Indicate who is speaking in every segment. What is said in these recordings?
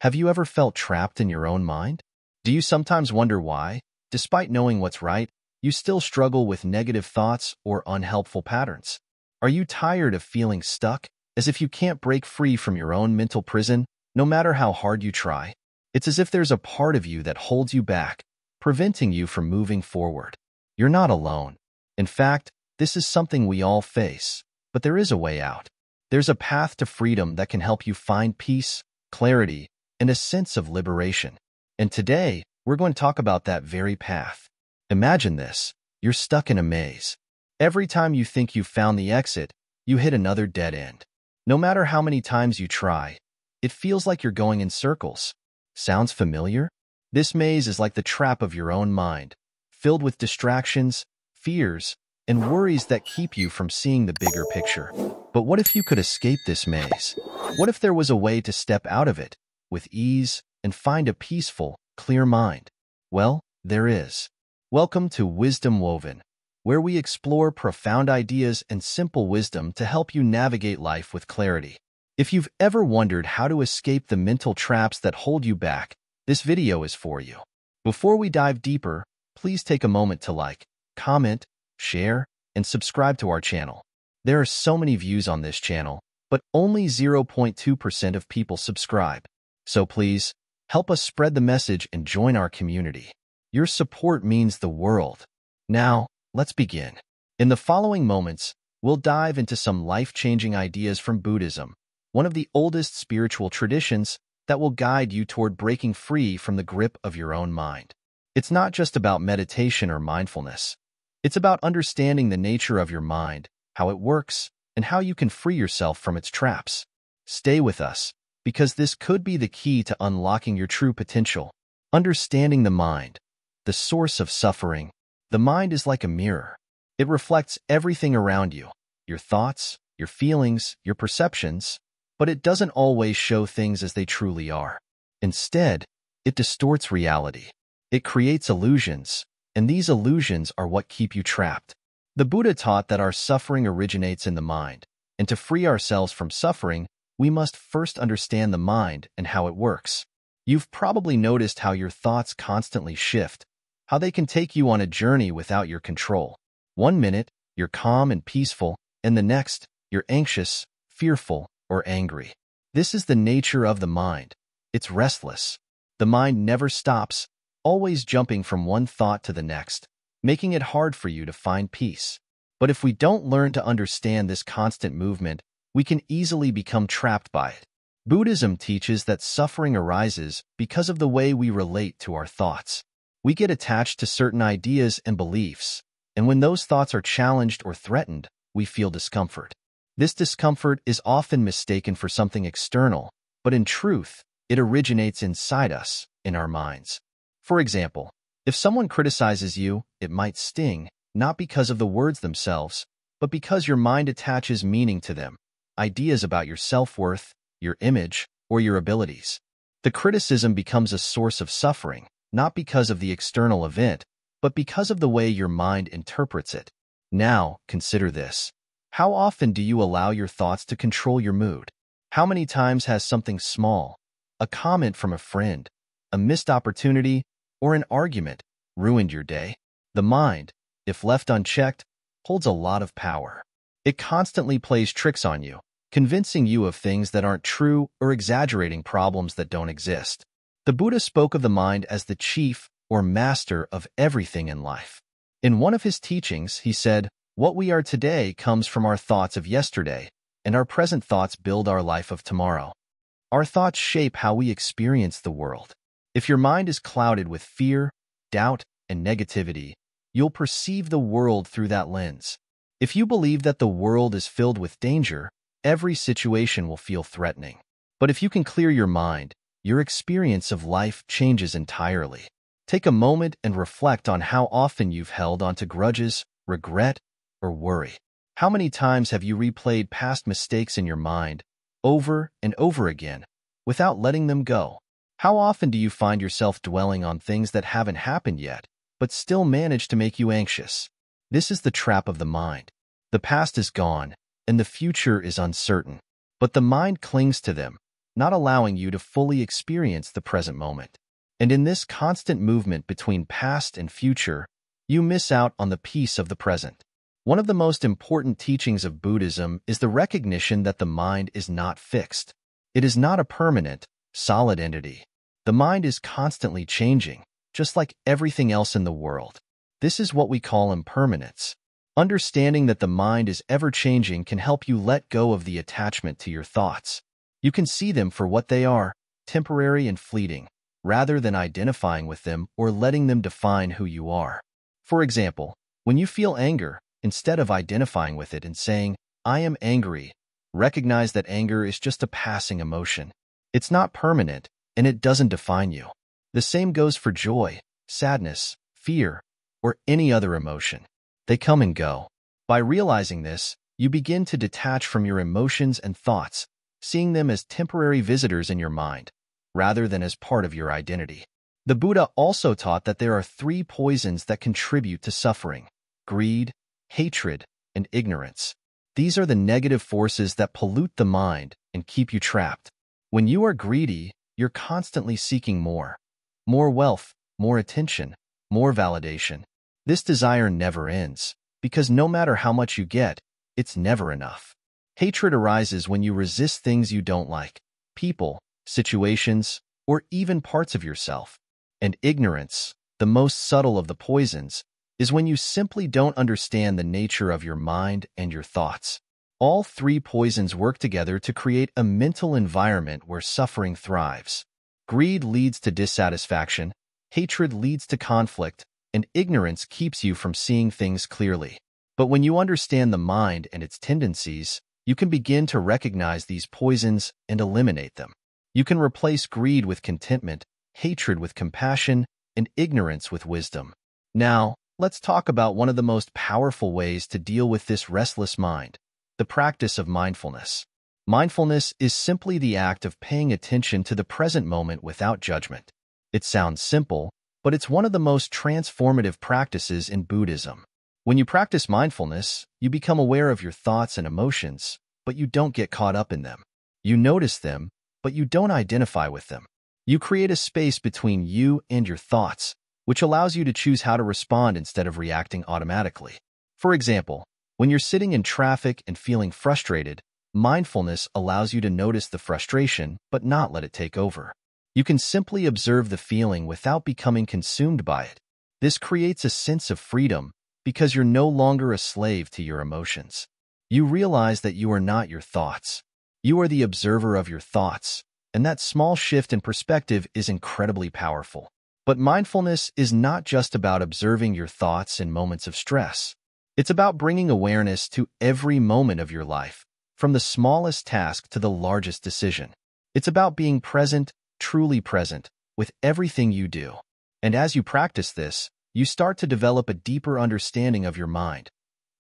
Speaker 1: Have you ever felt trapped in your own mind? Do you sometimes wonder why, despite knowing what's right, you still struggle with negative thoughts or unhelpful patterns? Are you tired of feeling stuck, as if you can't break free from your own mental prison, no matter how hard you try? It's as if there's a part of you that holds you back, preventing you from moving forward. You're not alone. In fact, this is something we all face, but there is a way out. There's a path to freedom that can help you find peace, clarity, and a sense of liberation. And today, we're going to talk about that very path. Imagine this. You're stuck in a maze. Every time you think you've found the exit, you hit another dead end. No matter how many times you try, it feels like you're going in circles. Sounds familiar? This maze is like the trap of your own mind, filled with distractions, fears, and worries that keep you from seeing the bigger picture. But what if you could escape this maze? What if there was a way to step out of it with ease and find a peaceful, clear mind? Well, there is. Welcome to Wisdom Woven, where we explore profound ideas and simple wisdom to help you navigate life with clarity. If you've ever wondered how to escape the mental traps that hold you back, this video is for you. Before we dive deeper, please take a moment to like, comment, share, and subscribe to our channel. There are so many views on this channel, but only 0.2% of people subscribe. So please, help us spread the message and join our community. Your support means the world. Now, let's begin. In the following moments, we'll dive into some life-changing ideas from Buddhism, one of the oldest spiritual traditions that will guide you toward breaking free from the grip of your own mind. It's not just about meditation or mindfulness. It's about understanding the nature of your mind, how it works, and how you can free yourself from its traps. Stay with us, because this could be the key to unlocking your true potential. Understanding the mind, the source of suffering. The mind is like a mirror. It reflects everything around you, your thoughts, your feelings, your perceptions, but it doesn't always show things as they truly are. Instead, it distorts reality. It creates illusions, and these illusions are what keep you trapped. The Buddha taught that our suffering originates in the mind, and to free ourselves from suffering, we must first understand the mind and how it works. You've probably noticed how your thoughts constantly shift, how they can take you on a journey without your control. One minute, you're calm and peaceful, and the next, you're anxious, fearful, or angry. This is the nature of the mind. It's restless. The mind never stops, always jumping from one thought to the next, making it hard for you to find peace. But if we don't learn to understand this constant movement, we can easily become trapped by it. Buddhism teaches that suffering arises because of the way we relate to our thoughts. We get attached to certain ideas and beliefs, and when those thoughts are challenged or threatened, we feel discomfort. This discomfort is often mistaken for something external, but in truth, it originates inside us, in our minds. For example, if someone criticizes you, it might sting, not because of the words themselves, but because your mind attaches meaning to them, ideas about your self-worth, your image, or your abilities. The criticism becomes a source of suffering, not because of the external event, but because of the way your mind interprets it. Now, consider this. How often do you allow your thoughts to control your mood? How many times has something small, a comment from a friend, a missed opportunity, or an argument, ruined your day? The mind, if left unchecked, holds a lot of power. It constantly plays tricks on you, convincing you of things that aren't true or exaggerating problems that don't exist. The Buddha spoke of the mind as the chief or master of everything in life. In one of his teachings, he said, "What we are today comes from our thoughts of yesterday, and our present thoughts build our life of tomorrow." Our thoughts shape how we experience the world. If your mind is clouded with fear, doubt, and negativity, you'll perceive the world through that lens. If you believe that the world is filled with danger, every situation will feel threatening. But if you can clear your mind, your experience of life changes entirely. Take a moment and reflect on how often you've held onto grudges, regret, or worry. How many times have you replayed past mistakes in your mind, over and over again, without letting them go? How often do you find yourself dwelling on things that haven't happened yet, but still manage to make you anxious? This is the trap of the mind. The past is gone, and the future is uncertain, but the mind clings to them, not allowing you to fully experience the present moment. And in this constant movement between past and future, you miss out on the peace of the present. One of the most important teachings of Buddhism is the recognition that the mind is not fixed. It is not a permanent, solid entity. The mind is constantly changing, just like everything else in the world. This is what we call impermanence. Understanding that the mind is ever-changing can help you let go of the attachment to your thoughts. You can see them for what they are, temporary and fleeting, rather than identifying with them or letting them define who you are. For example, when you feel anger, instead of identifying with it and saying, "I am angry," recognize that anger is just a passing emotion. It's not permanent, and it doesn't define you. The same goes for joy, sadness, fear, or any other emotion. They come and go. By realizing this, you begin to detach from your emotions and thoughts, seeing them as temporary visitors in your mind, rather than as part of your identity. The Buddha also taught that there are three poisons that contribute to suffering: greed, hatred, and ignorance. These are the negative forces that pollute the mind and keep you trapped. When you are greedy, you're constantly seeking more wealth, more attention, more validation. This desire never ends, because no matter how much you get, it's never enough. Hatred arises when you resist things you don't like, people, situations, or even parts of yourself. And ignorance, the most subtle of the poisons, is when you simply don't understand the nature of your mind and your thoughts. All three poisons work together to create a mental environment where suffering thrives. Greed leads to dissatisfaction, hatred leads to conflict, and ignorance keeps you from seeing things clearly. But when you understand the mind and its tendencies, you can begin to recognize these poisons and eliminate them. You can replace greed with contentment, hatred with compassion, and ignorance with wisdom. Now, let's talk about one of the most powerful ways to deal with this restless mind: the practice of mindfulness. Mindfulness is simply the act of paying attention to the present moment without judgment. It sounds simple, but it's one of the most transformative practices in Buddhism. When you practice mindfulness, you become aware of your thoughts and emotions, but you don't get caught up in them. You notice them, but you don't identify with them. You create a space between you and your thoughts, which allows you to choose how to respond instead of reacting automatically. For example, when you're sitting in traffic and feeling frustrated, mindfulness allows you to notice the frustration but not let it take over. You can simply observe the feeling without becoming consumed by it. This creates a sense of freedom because you're no longer a slave to your emotions. You realize that you are not your thoughts. You are the observer of your thoughts, and that small shift in perspective is incredibly powerful. But mindfulness is not just about observing your thoughts in moments of stress. It's about bringing awareness to every moment of your life, from the smallest task to the largest decision. It's about being present, truly present, with everything you do. And as you practice this, you start to develop a deeper understanding of your mind,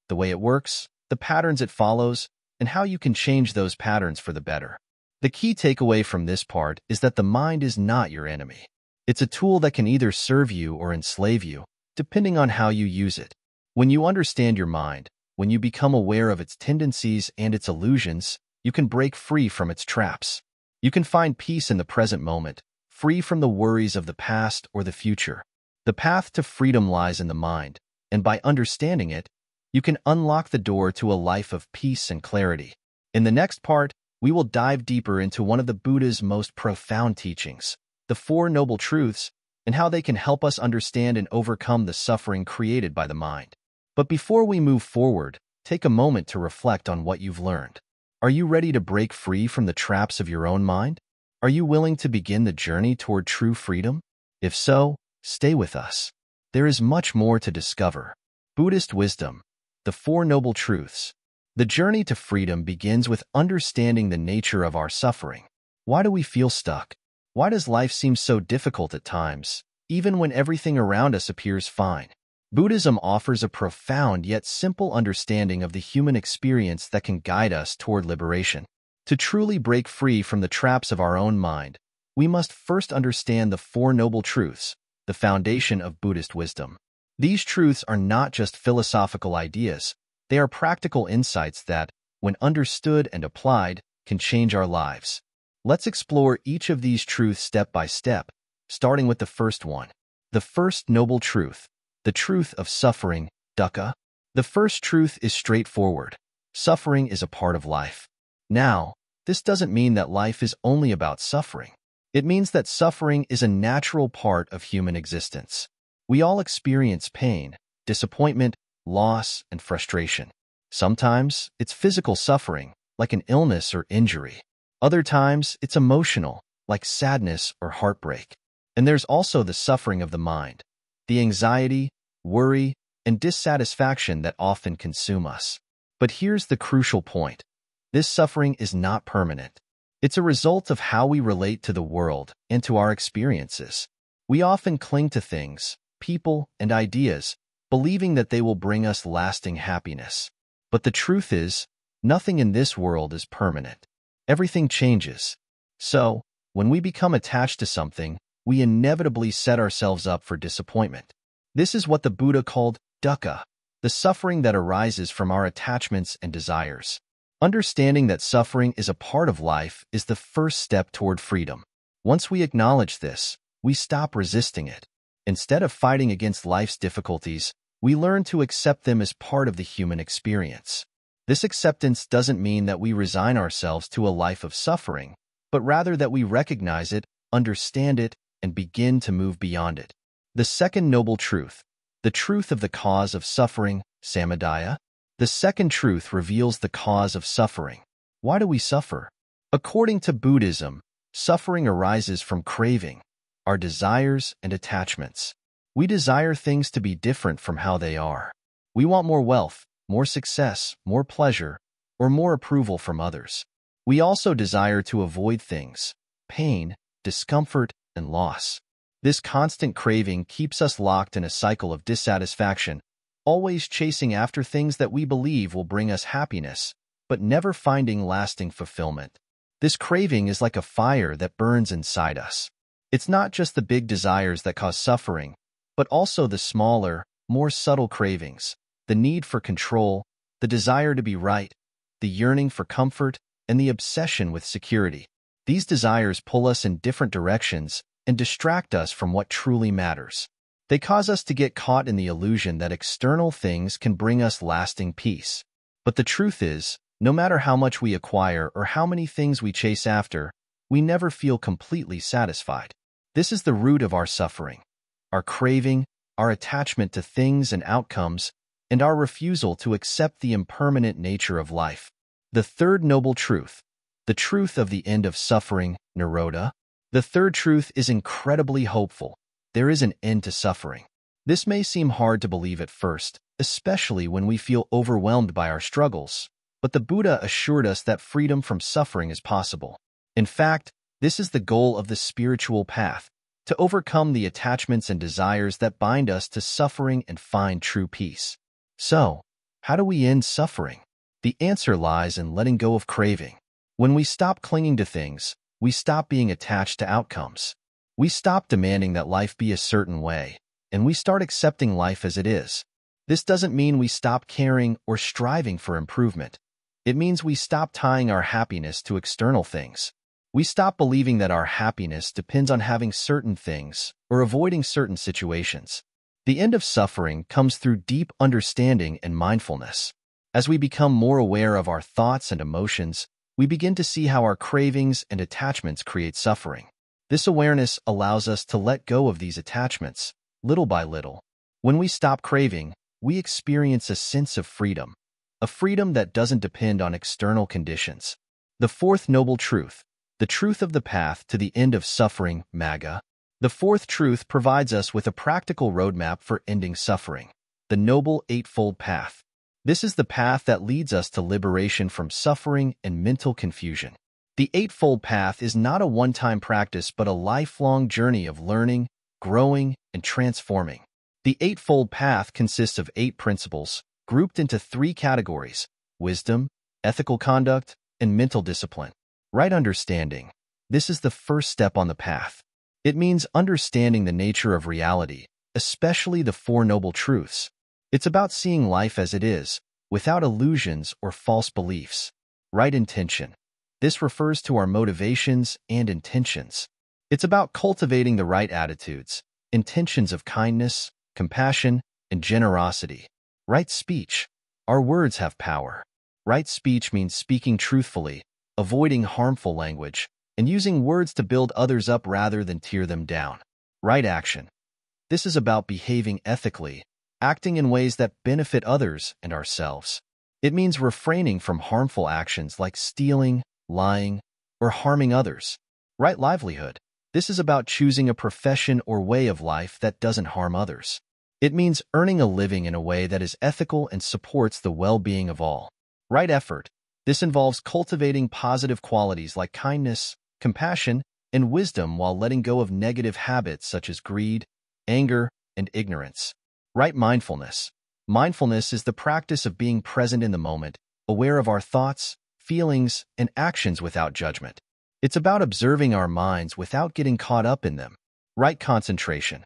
Speaker 1: the way it works, the patterns it follows, and how you can change those patterns for the better. The key takeaway from this part is that the mind is not your enemy. It's a tool that can either serve you or enslave you, depending on how you use it. When you understand your mind, when you become aware of its tendencies and its illusions, you can break free from its traps. You can find peace in the present moment, free from the worries of the past or the future. The path to freedom lies in the mind, and by understanding it, you can unlock the door to a life of peace and clarity. In the next part, we will dive deeper into one of the Buddha's most profound teachings, the Four Noble Truths, and how they can help us understand and overcome the suffering created by the mind. But before we move forward, take a moment to reflect on what you've learned. Are you ready to break free from the traps of your own mind? Are you willing to begin the journey toward true freedom? If so, stay with us. There is much more to discover. Buddhist wisdom, the Four Noble Truths. The journey to freedom begins with understanding the nature of our suffering. Why do we feel stuck? Why does life seem so difficult at times, even when everything around us appears fine? Buddhism offers a profound yet simple understanding of the human experience that can guide us toward liberation. To truly break free from the traps of our own mind, we must first understand the Four Noble Truths, the foundation of Buddhist wisdom. These truths are not just philosophical ideas, they are practical insights that, when understood and applied, can change our lives. Let's explore each of these truths step by step, starting with the first one. The first noble truth, the truth of suffering, dukkha. The first truth is straightforward. Suffering is a part of life. Now, this doesn't mean that life is only about suffering. It means that suffering is a natural part of human existence. We all experience pain, disappointment, loss, and frustration. Sometimes it's physical suffering, like an illness or injury. Other times it's emotional, like sadness or heartbreak. And there's also the suffering of the mind, the anxiety, worry, and dissatisfaction that often consume us. But here's the crucial point. This suffering is not permanent. It's a result of how we relate to the world and to our experiences. We often cling to things, people, and ideas, believing that they will bring us lasting happiness. But the truth is, nothing in this world is permanent. Everything changes. So, when we become attached to something, we inevitably set ourselves up for disappointment. This is what the Buddha called dukkha, the suffering that arises from our attachments and desires. Understanding that suffering is a part of life is the first step toward freedom. Once we acknowledge this, we stop resisting it. Instead of fighting against life's difficulties, we learn to accept them as part of the human experience. This acceptance doesn't mean that we resign ourselves to a life of suffering, but rather that we recognize it, understand it, and begin to move beyond it. The second noble truth, the truth of the cause of suffering, samadaya. The second truth reveals the cause of suffering. Why do we suffer? According to Buddhism, suffering arises from craving, our desires and attachments. We desire things to be different from how they are. We want more wealth, more success, more pleasure, or more approval from others. We also desire to avoid things, pain, discomfort, and loss. This constant craving keeps us locked in a cycle of dissatisfaction, always chasing after things that we believe will bring us happiness, but never finding lasting fulfillment. This craving is like a fire that burns inside us. It's not just the big desires that cause suffering, but also the smaller, more subtle cravings, the need for control, the desire to be right, the yearning for comfort, and the obsession with security. These desires pull us in different directions and distract us from what truly matters. They cause us to get caught in the illusion that external things can bring us lasting peace. But the truth is, no matter how much we acquire or how many things we chase after, we never feel completely satisfied. This is the root of our suffering, our craving, our attachment to things and outcomes, and our refusal to accept the impermanent nature of life. The third noble truth, the truth of the end of suffering, nirodha. The third truth is incredibly hopeful. There is an end to suffering. This may seem hard to believe at first, especially when we feel overwhelmed by our struggles, but the Buddha assured us that freedom from suffering is possible. In fact, this is the goal of the spiritual path, to overcome the attachments and desires that bind us to suffering and find true peace. So, how do we end suffering? The answer lies in letting go of craving. When we stop clinging to things, we stop being attached to outcomes. We stop demanding that life be a certain way, and we start accepting life as it is. This doesn't mean we stop caring or striving for improvement. It means we stop tying our happiness to external things. We stop believing that our happiness depends on having certain things or avoiding certain situations. The end of suffering comes through deep understanding and mindfulness. As we become more aware of our thoughts and emotions, we begin to see how our cravings and attachments create suffering. This awareness allows us to let go of these attachments, little by little. When we stop craving, we experience a sense of freedom, a freedom that doesn't depend on external conditions. The fourth noble truth, the truth of the path to the end of suffering, magga. The fourth truth provides us with a practical roadmap for ending suffering, the noble Eightfold Path. This is the path that leads us to liberation from suffering and mental confusion. The Eightfold Path is not a one-time practice but a lifelong journey of learning, growing, and transforming. The Eightfold Path consists of 8 principles, grouped into 3 categories: wisdom, ethical conduct, and mental discipline. Right understanding. This is the first step on the path. It means understanding the nature of reality, especially the 4 noble truths. It's about seeing life as it is, without illusions or false beliefs. Right intention. This refers to our motivations and intentions. It's about cultivating the right attitudes, intentions of kindness, compassion, and generosity. Right speech. Our words have power. Right speech means speaking truthfully, avoiding harmful language, and using words to build others up rather than tear them down. Right action. This is about behaving ethically, acting in ways that benefit others and ourselves. It means refraining from harmful actions like stealing, lying, or harming others. Right livelihood. This is about choosing a profession or way of life that doesn't harm others. It means earning a living in a way that is ethical and supports the well-being of all. Right effort. This involves cultivating positive qualities like kindness, compassion, and wisdom while letting go of negative habits such as greed, anger, and ignorance. Right mindfulness. Mindfulness is the practice of being present in the moment, aware of our thoughts, feelings, and actions without judgment. It's about observing our minds without getting caught up in them. Right concentration.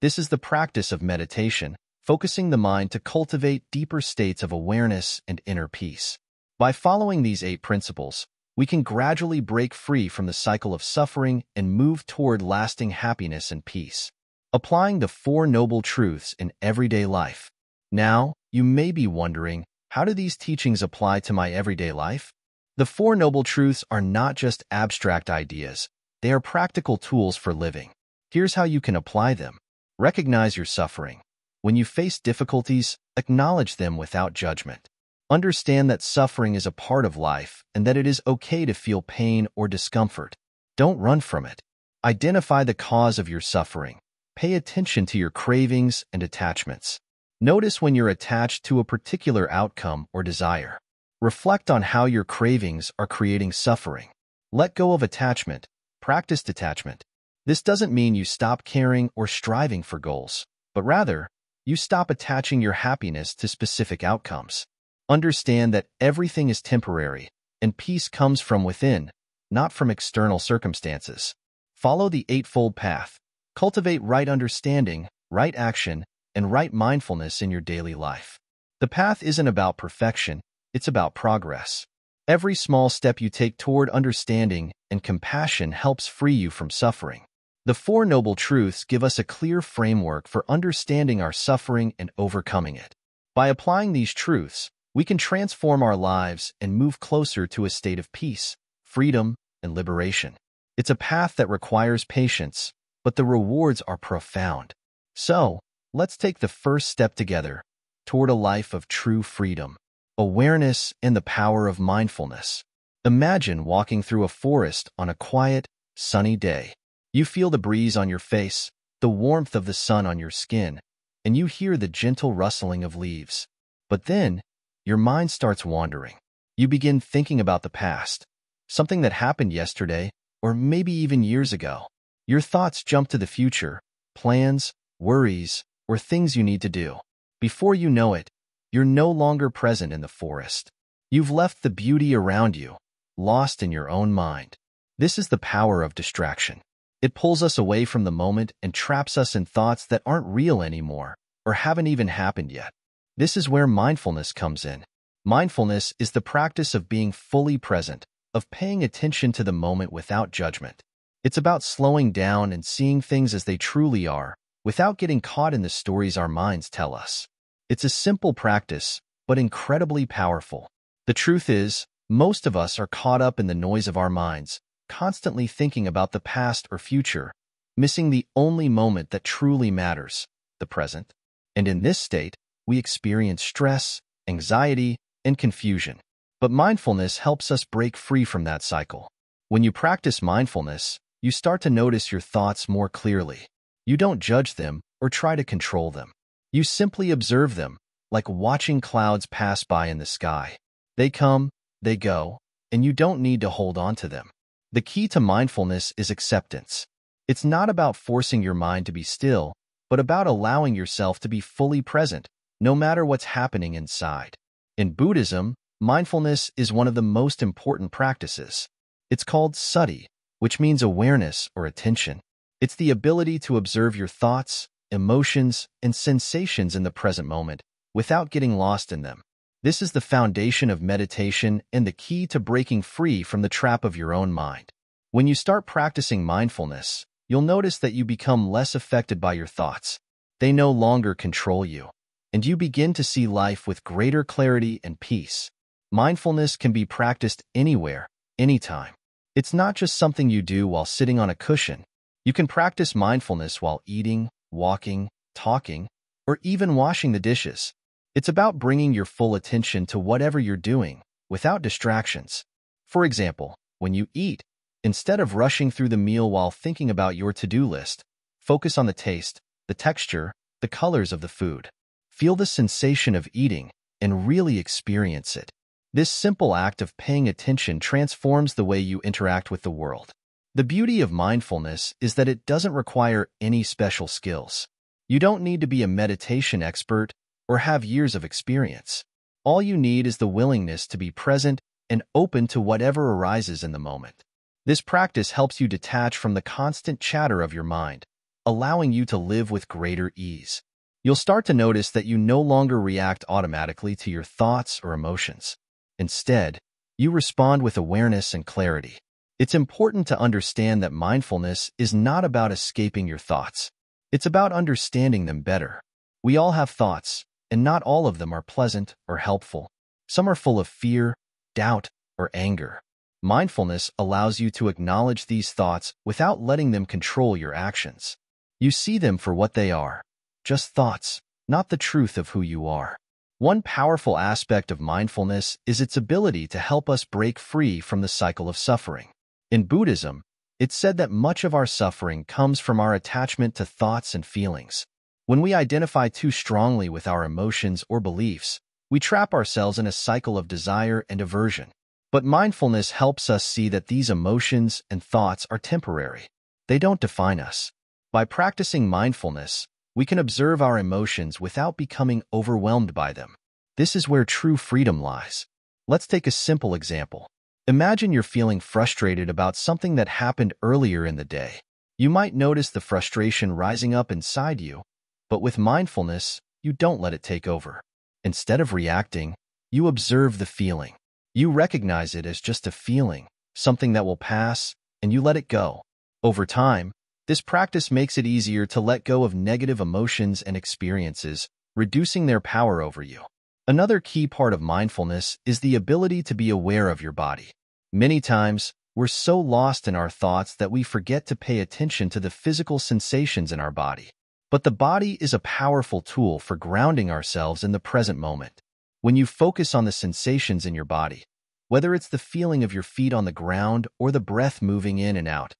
Speaker 1: This is the practice of meditation, focusing the mind to cultivate deeper states of awareness and inner peace. By following these 8 principles, we can gradually break free from the cycle of suffering and move toward lasting happiness and peace. Applying the 4 Noble Truths in everyday life. Now, you may be wondering, how do these teachings apply to my everyday life? The 4 Noble Truths are not just abstract ideas, they are practical tools for living. Here's how you can apply them. Recognize your suffering. When you face difficulties, acknowledge them without judgment. Understand that suffering is a part of life and that it is okay to feel pain or discomfort. Don't run from it. Identify the cause of your suffering. Pay attention to your cravings and attachments. Notice when you're attached to a particular outcome or desire. Reflect on how your cravings are creating suffering. Let go of attachment. Practice detachment. This doesn't mean you stop caring or striving for goals, but rather, you stop attaching your happiness to specific outcomes. Understand that everything is temporary, and peace comes from within, not from external circumstances. Follow the Eightfold Path. Cultivate right understanding, right action, and right mindfulness in your daily life. The path isn't about perfection, it's about progress. Every small step you take toward understanding and compassion helps free you from suffering. The 4 Noble Truths give us a clear framework for understanding our suffering and overcoming it. By applying these truths, we can transform our lives and move closer to a state of peace, freedom, and liberation. It's a path that requires patience, but the rewards are profound. So, let's take the first step together toward a life of true freedom, awareness, and the power of mindfulness. Imagine walking through a forest on a quiet, sunny day. You feel the breeze on your face, the warmth of the sun on your skin, and you hear the gentle rustling of leaves. But then, your mind starts wandering. You begin thinking about the past, something that happened yesterday, or maybe even years ago. Your thoughts jump to the future, plans, worries, or things you need to do. Before you know it, you're no longer present in the forest. You've left the beauty around you, lost in your own mind. This is the power of distraction. It pulls us away from the moment and traps us in thoughts that aren't real anymore or haven't even happened yet. This is where mindfulness comes in. Mindfulness is the practice of being fully present, of paying attention to the moment without judgment. It's about slowing down and seeing things as they truly are, without getting caught in the stories our minds tell us. It's a simple practice, but incredibly powerful. The truth is, most of us are caught up in the noise of our minds, constantly thinking about the past or future, missing the only moment that truly matters, the present. And in this state, we experience stress, anxiety, and confusion. But mindfulness helps us break free from that cycle. When you practice mindfulness, you start to notice your thoughts more clearly. You don't judge them or try to control them. You simply observe them, like watching clouds pass by in the sky. They come, they go, and you don't need to hold on to them. The key to mindfulness is acceptance. It's not about forcing your mind to be still, but about allowing yourself to be fully present, no matter what's happening inside. In Buddhism, mindfulness is one of the most important practices. It's called sati, which means awareness or attention. It's the ability to observe your thoughts, emotions, and sensations in the present moment without getting lost in them. This is the foundation of meditation and the key to breaking free from the trap of your own mind. When you start practicing mindfulness, you'll notice that you become less affected by your thoughts. They no longer control you, and you begin to see life with greater clarity and peace. Mindfulness can be practiced anywhere, anytime. It's not just something you do while sitting on a cushion. You can practice mindfulness while eating, walking, talking, or even washing the dishes. It's about bringing your full attention to whatever you're doing, without distractions. For example, when you eat, instead of rushing through the meal while thinking about your to-do list, focus on the taste, the texture, the colors of the food. Feel the sensation of eating and really experience it. This simple act of paying attention transforms the way you interact with the world. The beauty of mindfulness is that it doesn't require any special skills. You don't need to be a meditation expert or have years of experience. All you need is the willingness to be present and open to whatever arises in the moment. This practice helps you detach from the constant chatter of your mind, allowing you to live with greater ease. You'll start to notice that you no longer react automatically to your thoughts or emotions. Instead, you respond with awareness and clarity. It's important to understand that mindfulness is not about escaping your thoughts. It's about understanding them better. We all have thoughts, and not all of them are pleasant or helpful. Some are full of fear, doubt, or anger. Mindfulness allows you to acknowledge these thoughts without letting them control your actions. You see them for what they are, just thoughts, not the truth of who you are. One powerful aspect of mindfulness is its ability to help us break free from the cycle of suffering. In Buddhism, it's said that much of our suffering comes from our attachment to thoughts and feelings. When we identify too strongly with our emotions or beliefs, we trap ourselves in a cycle of desire and aversion. But mindfulness helps us see that these emotions and thoughts are temporary. They don't define us. By practicing mindfulness, we can observe our emotions without becoming overwhelmed by them. This is where true freedom lies. Let's take a simple example. Imagine you're feeling frustrated about something that happened earlier in the day. You might notice the frustration rising up inside you, but with mindfulness, you don't let it take over. Instead of reacting, you observe the feeling. You recognize it as just a feeling, something that will pass, and you let it go. Over time, this practice makes it easier to let go of negative emotions and experiences, reducing their power over you. Another key part of mindfulness is the ability to be aware of your body. Many times, we're so lost in our thoughts that we forget to pay attention to the physical sensations in our body. But the body is a powerful tool for grounding ourselves in the present moment. When you focus on the sensations in your body, whether it's the feeling of your feet on the ground or the breath moving in and out,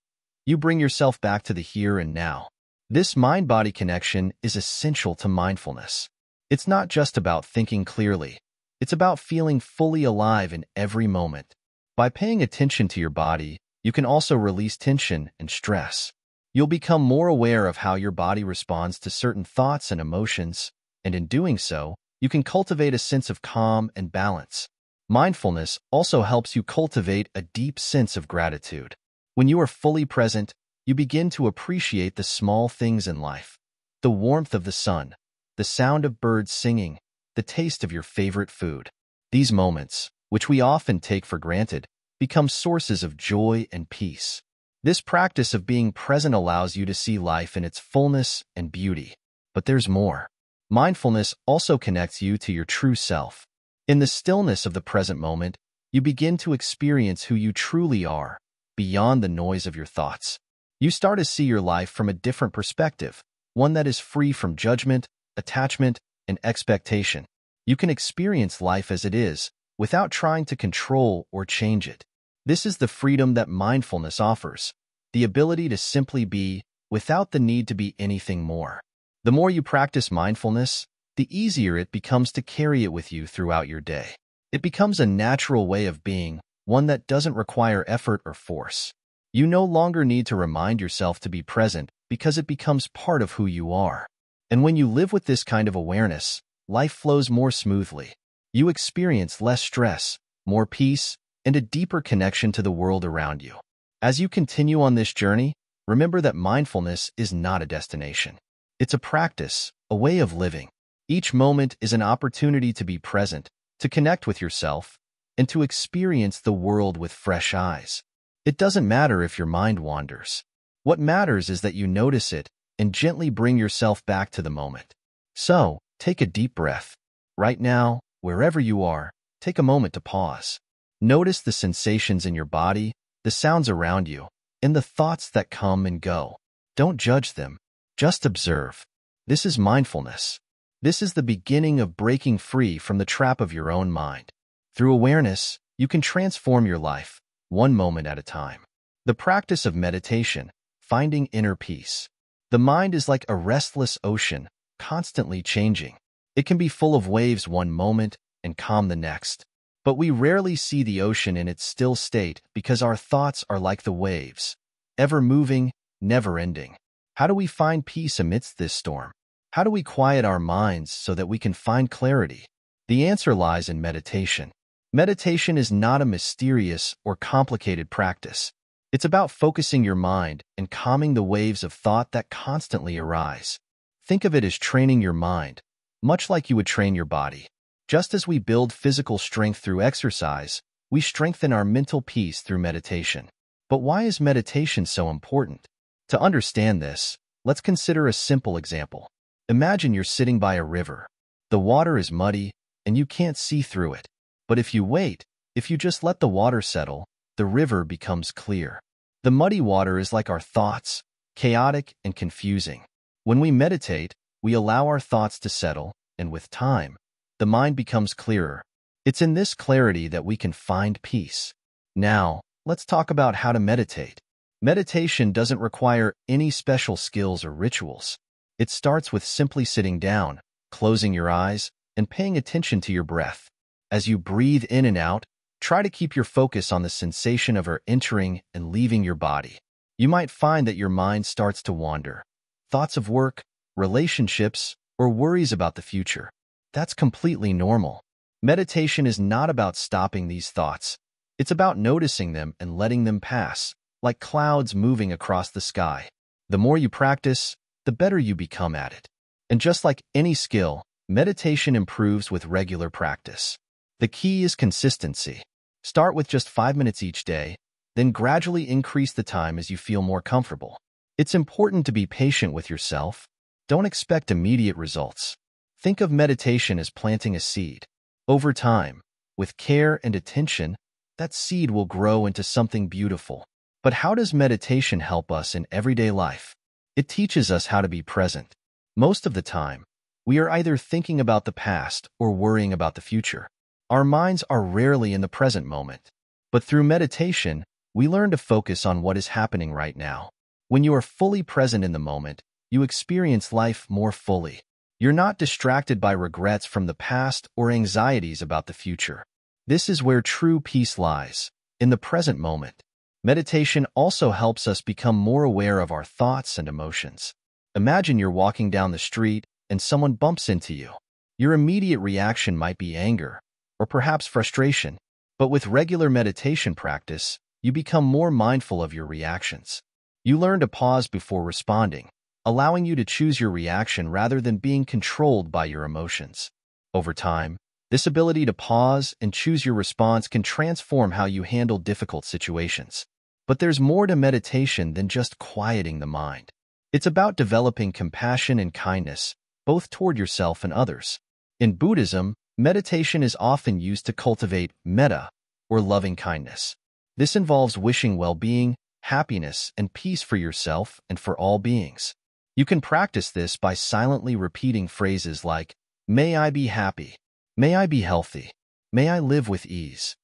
Speaker 1: you bring yourself back to the here and now. This mind-body connection is essential to mindfulness. It's not just about thinking clearly. It's about feeling fully alive in every moment. By paying attention to your body, you can also release tension and stress. You'll become more aware of how your body responds to certain thoughts and emotions, and in doing so, you can cultivate a sense of calm and balance. Mindfulness also helps you cultivate a deep sense of gratitude. When you are fully present, you begin to appreciate the small things in life. The warmth of the sun, the sound of birds singing, the taste of your favorite food. These moments, which we often take for granted, become sources of joy and peace. This practice of being present allows you to see life in its fullness and beauty. But there's more. Mindfulness also connects you to your true self. In the stillness of the present moment, you begin to experience who you truly are, beyond the noise of your thoughts. You start to see your life from a different perspective, one that is free from judgment, attachment, and expectation. You can experience life as it is, without trying to control or change it. This is the freedom that mindfulness offers, the ability to simply be, without the need to be anything more. The more you practice mindfulness, the easier it becomes to carry it with you throughout your day. It becomes a natural way of being, one that doesn't require effort or force. You no longer need to remind yourself to be present because it becomes part of who you are. And when you live with this kind of awareness, life flows more smoothly. You experience less stress, more peace, and a deeper connection to the world around you. As you continue on this journey, remember that mindfulness is not a destination. It's a practice, a way of living. Each moment is an opportunity to be present, to connect with yourself, and to experience the world with fresh eyes. It doesn't matter if your mind wanders. What matters is that you notice it and gently bring yourself back to the moment. So, take a deep breath. Right now, wherever you are, take a moment to pause. Notice the sensations in your body, the sounds around you, and the thoughts that come and go. Don't judge them. Just observe. This is mindfulness. This is the beginning of breaking free from the trap of your own mind. Through awareness, you can transform your life, one moment at a time. The practice of meditation, finding inner peace. The mind is like a restless ocean, constantly changing. It can be full of waves one moment and calm the next. But we rarely see the ocean in its still state because our thoughts are like the waves, ever moving, never ending. How do we find peace amidst this storm? How do we quiet our minds so that we can find clarity? The answer lies in meditation. Meditation is not a mysterious or complicated practice. It's about focusing your mind and calming the waves of thought that constantly arise. Think of it as training your mind, much like you would train your body. Just as we build physical strength through exercise, we strengthen our mental peace through meditation. But why is meditation so important? To understand this, let's consider a simple example. Imagine you're sitting by a river. The water is muddy, and you can't see through it. But if you wait, if you just let the water settle, the river becomes clear. The muddy water is like our thoughts, chaotic and confusing. When we meditate, we allow our thoughts to settle, and with time, the mind becomes clearer. It's in this clarity that we can find peace. Now, let's talk about how to meditate. Meditation doesn't require any special skills or rituals. It starts with simply sitting down, closing your eyes, and paying attention to your breath. As you breathe in and out, try to keep your focus on the sensation of air entering and leaving your body. You might find that your mind starts to wander. Thoughts of work, relationships, or worries about the future. That's completely normal. Meditation is not about stopping these thoughts. It's about noticing them and letting them pass, like clouds moving across the sky. The more you practice, the better you become at it. And just like any skill, meditation improves with regular practice. The key is consistency. Start with just 5 minutes each day, then gradually increase the time as you feel more comfortable. It's important to be patient with yourself. Don't expect immediate results. Think of meditation as planting a seed. Over time, with care and attention, that seed will grow into something beautiful. But how does meditation help us in everyday life? It teaches us how to be present. Most of the time, we are either thinking about the past or worrying about the future. Our minds are rarely in the present moment. But through meditation, we learn to focus on what is happening right now. When you are fully present in the moment, you experience life more fully. You're not distracted by regrets from the past or anxieties about the future. This is where true peace lies, in the present moment. Meditation also helps us become more aware of our thoughts and emotions. Imagine you're walking down the street and someone bumps into you. Your immediate reaction might be anger, or perhaps frustration, but with regular meditation practice, you become more mindful of your reactions. You learn to pause before responding, allowing you to choose your reaction rather than being controlled by your emotions. Over time, this ability to pause and choose your response can transform how you handle difficult situations. But there's more to meditation than just quieting the mind. It's about developing compassion and kindness, both toward yourself and others. In Buddhism, meditation is often used to cultivate metta, or loving kindness. This involves wishing well-being, happiness, and peace for yourself and for all beings. You can practice this by silently repeating phrases like, "May I be happy," "May I be healthy," "May I live with ease."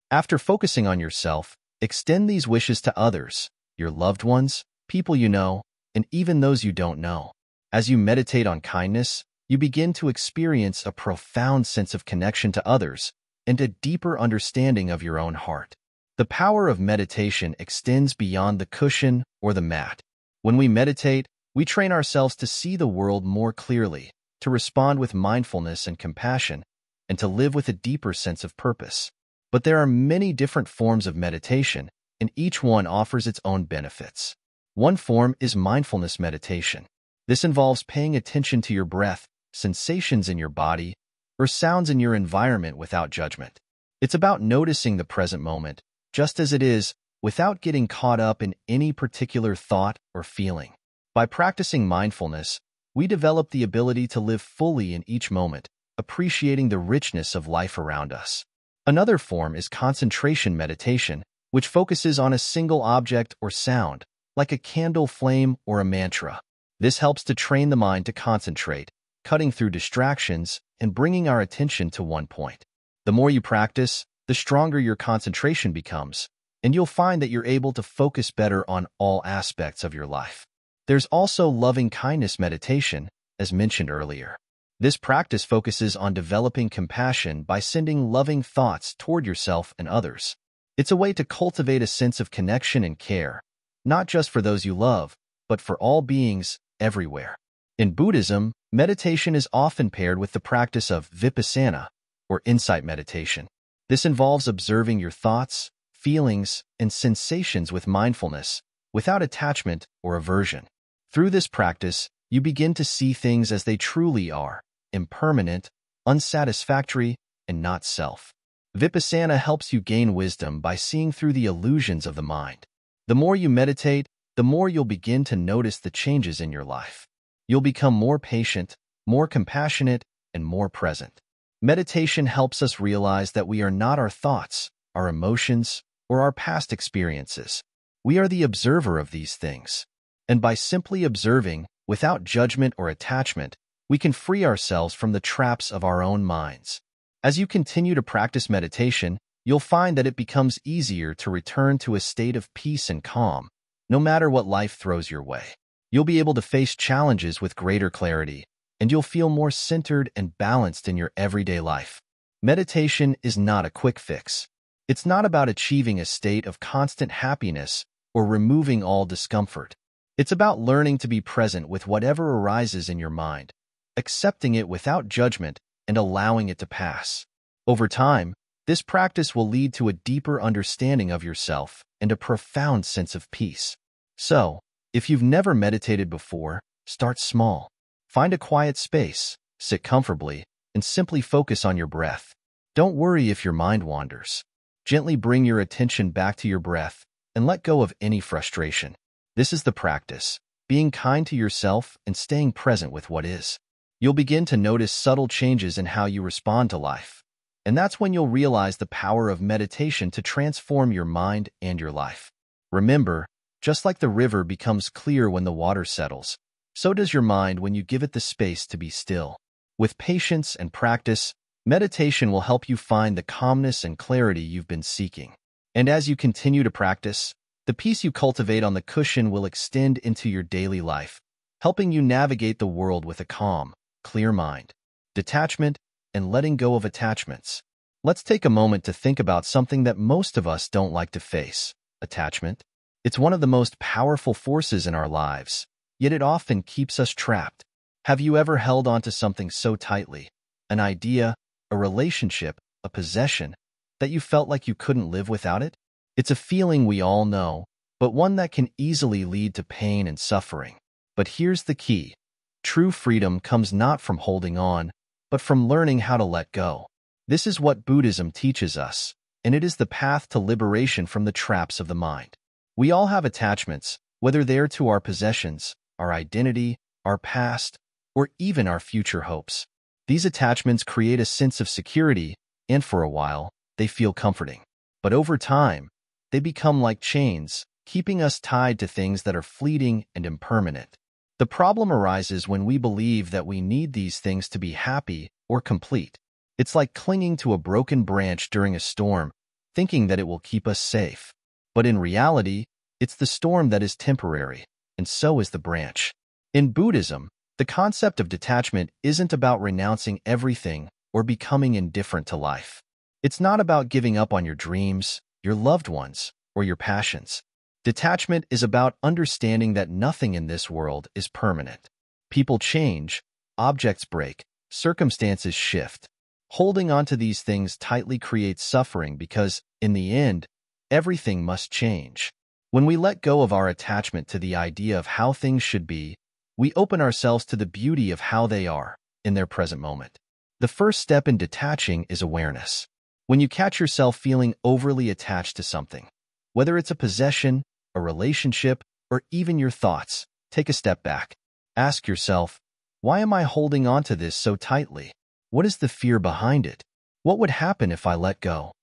Speaker 1: After focusing on yourself, extend these wishes to others, your loved ones, people you know, and even those you don't know. As you meditate on kindness, you begin to experience a profound sense of connection to others and a deeper understanding of your own heart. The power of meditation extends beyond the cushion or the mat. When we meditate, we train ourselves to see the world more clearly, to respond with mindfulness and compassion, and to live with a deeper sense of purpose. But there are many different forms of meditation, and each one offers its own benefits. One form is mindfulness meditation. This involves paying attention to your breath, sensations in your body, or sounds in your environment without judgment. It's about noticing the present moment, just as it is, without getting caught up in any particular thought or feeling. By practicing mindfulness, we develop the ability to live fully in each moment, appreciating the richness of life around us. Another form is concentration meditation, which focuses on a single object or sound, like a candle flame or a mantra. This helps to train the mind to concentrate, cutting through distractions and bringing our attention to one point. The more you practice, the stronger your concentration becomes, and you'll find that you're able to focus better on all aspects of your life. There's also loving-kindness meditation, as mentioned earlier. This practice focuses on developing compassion by sending loving thoughts toward yourself and others. It's a way to cultivate a sense of connection and care, not just for those you love, but for all beings everywhere. In Buddhism, meditation is often paired with the practice of vipassana, or insight meditation. This involves observing your thoughts, feelings, and sensations with mindfulness, without attachment or aversion. Through this practice, you begin to see things as they truly are, impermanent, unsatisfactory, and not self. Vipassana helps you gain wisdom by seeing through the illusions of the mind. The more you meditate, the more you'll begin to notice the changes in your life. You'll become more patient, more compassionate, and more present. Meditation helps us realize that we are not our thoughts, our emotions, or our past experiences. We are the observer of these things. And by simply observing, without judgment or attachment, we can free ourselves from the traps of our own minds. As you continue to practice meditation, you'll find that it becomes easier to return to a state of peace and calm, no matter what life throws your way. You'll be able to face challenges with greater clarity, and you'll feel more centered and balanced in your everyday life. Meditation is not a quick fix. It's not about achieving a state of constant happiness or removing all discomfort. It's about learning to be present with whatever arises in your mind, accepting it without judgment and allowing it to pass. Over time, this practice will lead to a deeper understanding of yourself and a profound sense of peace. So, if you've never meditated before, start small. Find a quiet space, sit comfortably, and simply focus on your breath. Don't worry if your mind wanders. Gently bring your attention back to your breath and let go of any frustration. This is the practice, being kind to yourself and staying present with what is. You'll begin to notice subtle changes in how you respond to life. And that's when you'll realize the power of meditation to transform your mind and your life. Remember, just like the river becomes clear when the water settles, so does your mind when you give it the space to be still. With patience and practice, meditation will help you find the calmness and clarity you've been seeking. And as you continue to practice, the peace you cultivate on the cushion will extend into your daily life, helping you navigate the world with a calm, clear mind. Detachment and letting go of attachments. Let's take a moment to think about something that most of us don't like to face: attachment. It's one of the most powerful forces in our lives, yet it often keeps us trapped. Have you ever held onto something so tightly, an idea, a relationship, a possession, that you felt like you couldn't live without it? It's a feeling we all know, but one that can easily lead to pain and suffering. But here's the key. True freedom comes not from holding on, but from learning how to let go. This is what Buddhism teaches us, and it is the path to liberation from the traps of the mind. We all have attachments, whether they're to our possessions, our identity, our past, or even our future hopes. These attachments create a sense of security, and for a while, they feel comforting. But over time, they become like chains, keeping us tied to things that are fleeting and impermanent. The problem arises when we believe that we need these things to be happy or complete. It's like clinging to a broken branch during a storm, thinking that it will keep us safe. But in reality, it's the storm that is temporary, and so is the branch. In Buddhism, the concept of detachment isn't about renouncing everything or becoming indifferent to life. It's not about giving up on your dreams, your loved ones, or your passions. Detachment is about understanding that nothing in this world is permanent. People change, objects break, circumstances shift. Holding on to these things tightly creates suffering because, in the end, everything must change. When we let go of our attachment to the idea of how things should be, we open ourselves to the beauty of how they are, in their present moment. The first step in detaching is awareness. When you catch yourself feeling overly attached to something, whether it's a possession, a relationship, or even your thoughts, take a step back. Ask yourself, why am I holding on to this so tightly? What is the fear behind it? What would happen if I let go?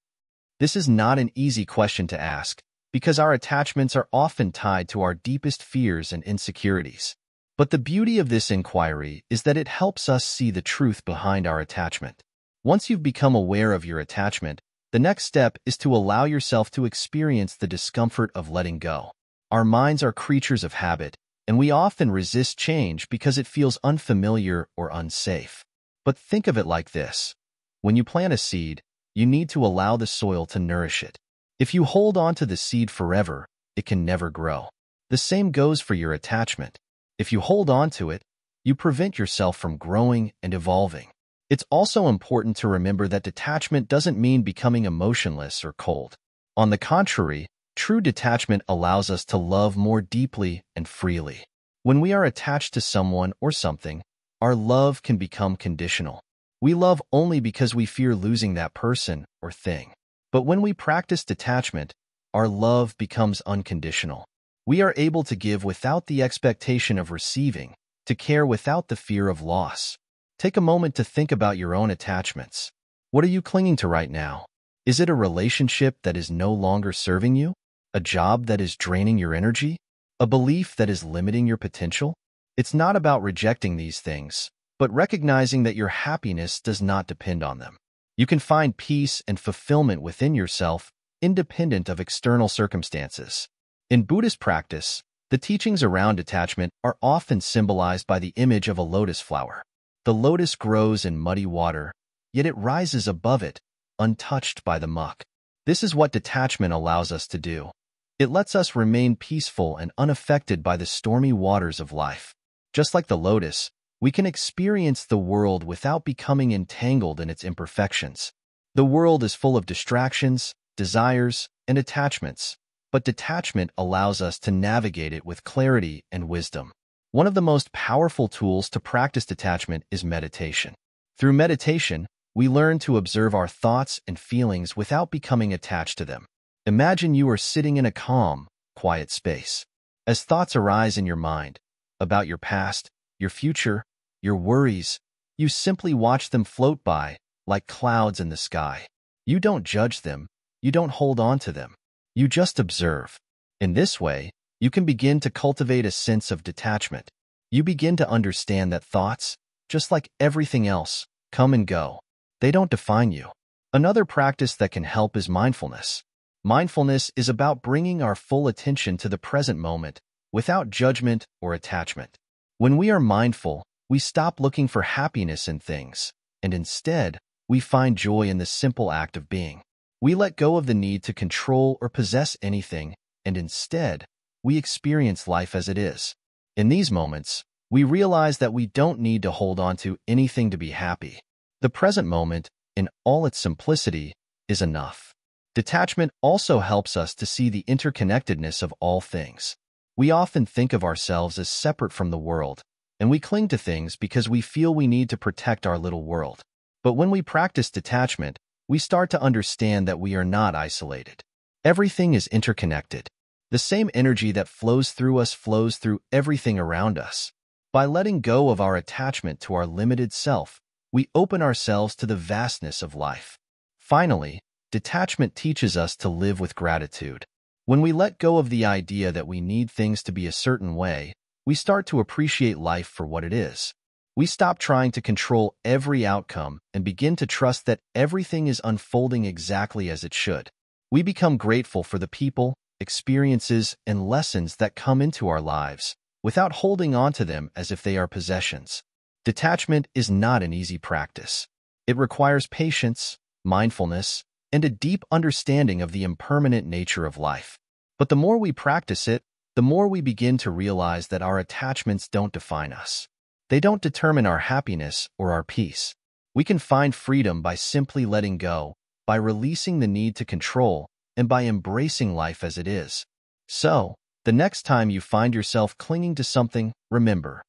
Speaker 1: This is not an easy question to ask, because our attachments are often tied to our deepest fears and insecurities. But the beauty of this inquiry is that it helps us see the truth behind our attachment. Once you've become aware of your attachment, the next step is to allow yourself to experience the discomfort of letting go. Our minds are creatures of habit, and we often resist change because it feels unfamiliar or unsafe. But think of it like this. When you plant a seed, you need to allow the soil to nourish it. If you hold on to the seed forever, it can never grow. The same goes for your attachment. If you hold on to it, you prevent yourself from growing and evolving. It's also important to remember that detachment doesn't mean becoming emotionless or cold. On the contrary, true detachment allows us to love more deeply and freely. When we are attached to someone or something, our love can become conditional. We love only because we fear losing that person or thing. But when we practice detachment, our love becomes unconditional. We are able to give without the expectation of receiving, to care without the fear of loss. Take a moment to think about your own attachments. What are you clinging to right now? Is it a relationship that is no longer serving you? A job that is draining your energy? A belief that is limiting your potential? It's not about rejecting these things, but recognizing that your happiness does not depend on them. You can find peace and fulfillment within yourself, independent of external circumstances. In Buddhist practice, the teachings around detachment are often symbolized by the image of a lotus flower. The lotus grows in muddy water, yet it rises above it, untouched by the muck. This is what detachment allows us to do. It lets us remain peaceful and unaffected by the stormy waters of life. Just like the lotus, we can experience the world without becoming entangled in its imperfections. The world is full of distractions, desires, and attachments, but detachment allows us to navigate it with clarity and wisdom. One of the most powerful tools to practice detachment is meditation. Through meditation, we learn to observe our thoughts and feelings without becoming attached to them. Imagine you are sitting in a calm, quiet space. As thoughts arise in your mind, about your past, your future, your worries, you simply watch them float by, like clouds in the sky. You don't judge them, you don't hold on to them. You just observe. In this way, you can begin to cultivate a sense of detachment. You begin to understand that thoughts, just like everything else, come and go. They don't define you. Another practice that can help is mindfulness. Mindfulness is about bringing our full attention to the present moment, without judgment or attachment. When we are mindful, we stop looking for happiness in things, and instead, we find joy in the simple act of being. We let go of the need to control or possess anything, and instead, we experience life as it is. In these moments, we realize that we don't need to hold on to anything to be happy. The present moment, in all its simplicity, is enough. Detachment also helps us to see the interconnectedness of all things. We often think of ourselves as separate from the world, and we cling to things because we feel we need to protect our little world. But when we practice detachment, we start to understand that we are not isolated. Everything is interconnected. The same energy that flows through us flows through everything around us. By letting go of our attachment to our limited self, we open ourselves to the vastness of life. Finally, detachment teaches us to live with gratitude. When we let go of the idea that we need things to be a certain way, we start to appreciate life for what it is. We stop trying to control every outcome and begin to trust that everything is unfolding exactly as it should. We become grateful for the people, experiences, and lessons that come into our lives, without holding on to them as if they are possessions. Detachment is not an easy practice. It requires patience, mindfulness, and a deep understanding of the impermanent nature of life. But the more we practice it, the more we begin to realize that our attachments don't define us. They don't determine our happiness or our peace. We can find freedom by simply letting go, by releasing the need to control, and by embracing life as it is. So, the next time you find yourself clinging to something, remember,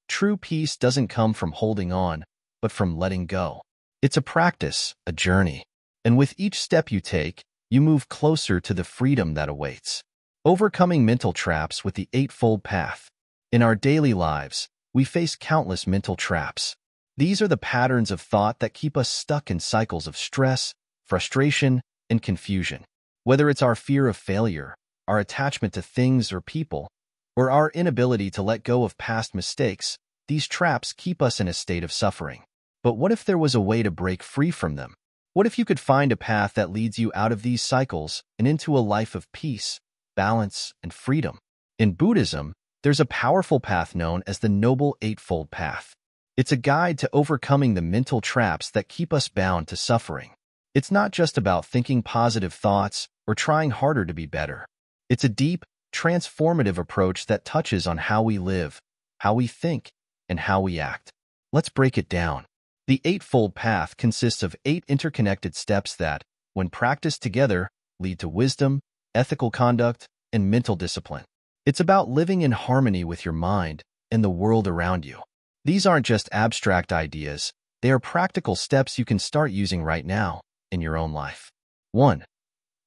Speaker 1: true peace doesn't come from holding on, but from letting go. It's a practice, a journey. And with each step you take, you move closer to the freedom that awaits. Overcoming mental traps with the Eightfold Path. In our daily lives, we face countless mental traps. These are the patterns of thought that keep us stuck in cycles of stress, frustration, and confusion. Whether it's our fear of failure, our attachment to things or people, or our inability to let go of past mistakes, these traps keep us in a state of suffering. But what if there was a way to break free from them? What if you could find a path that leads you out of these cycles and into a life of peace, balance, and freedom? In Buddhism, there's a powerful path known as the Noble Eightfold Path. It's a guide to overcoming the mental traps that keep us bound to suffering. It's not just about thinking positive thoughts or trying harder to be better. It's a deep, transformative approach that touches on how we live, how we think, and how we act. Let's break it down. The Eightfold Path consists of 8 interconnected steps that, when practiced together, lead to wisdom, ethical conduct, and mental discipline. It's about living in harmony with your mind and the world around you. These aren't just abstract ideas, they are practical steps you can start using right now in your own life. 1.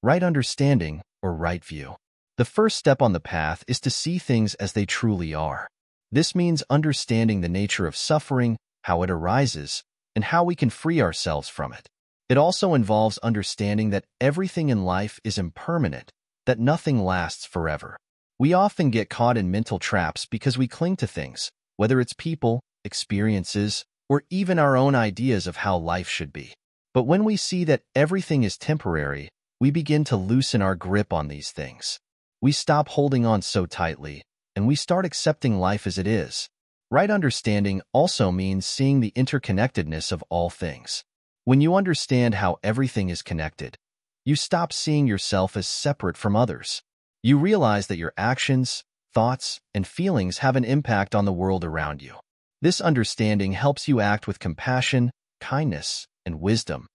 Speaker 1: Right understanding or right view. The first step on the path is to see things as they truly are. This means understanding the nature of suffering, how it arises, and how we can free ourselves from it. It also involves understanding that everything in life is impermanent, that nothing lasts forever. We often get caught in mental traps because we cling to things, whether it's people, experiences, or even our own ideas of how life should be. But when we see that everything is temporary, we begin to loosen our grip on these things. We stop holding on so tightly, and we start accepting life as it is. Right understanding also means seeing the interconnectedness of all things. When you understand how everything is connected, you stop seeing yourself as separate from others. You realize that your actions, thoughts, and feelings have an impact on the world around you. This understanding helps you act with compassion, kindness, and wisdom,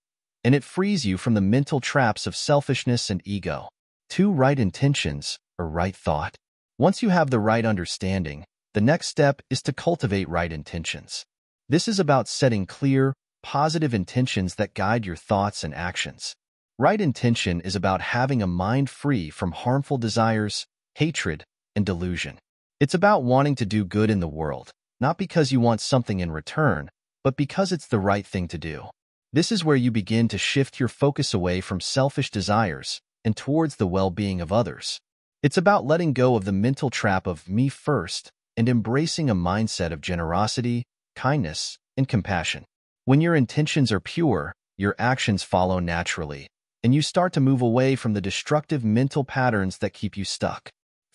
Speaker 1: and it frees you from the mental traps of selfishness and ego. 2. Right intentions or right thought. Once you have the right understanding, the next step is to cultivate right intentions. This is about setting clear, positive intentions that guide your thoughts and actions. Right intention is about having a mind free from harmful desires, hatred, and delusion. It's about wanting to do good in the world, not because you want something in return, but because it's the right thing to do. This is where you begin to shift your focus away from selfish desires and towards the well-being of others. It's about letting go of the mental trap of me first and embracing a mindset of generosity, kindness, and compassion. When your intentions are pure, your actions follow naturally, and you start to move away from the destructive mental patterns that keep you stuck.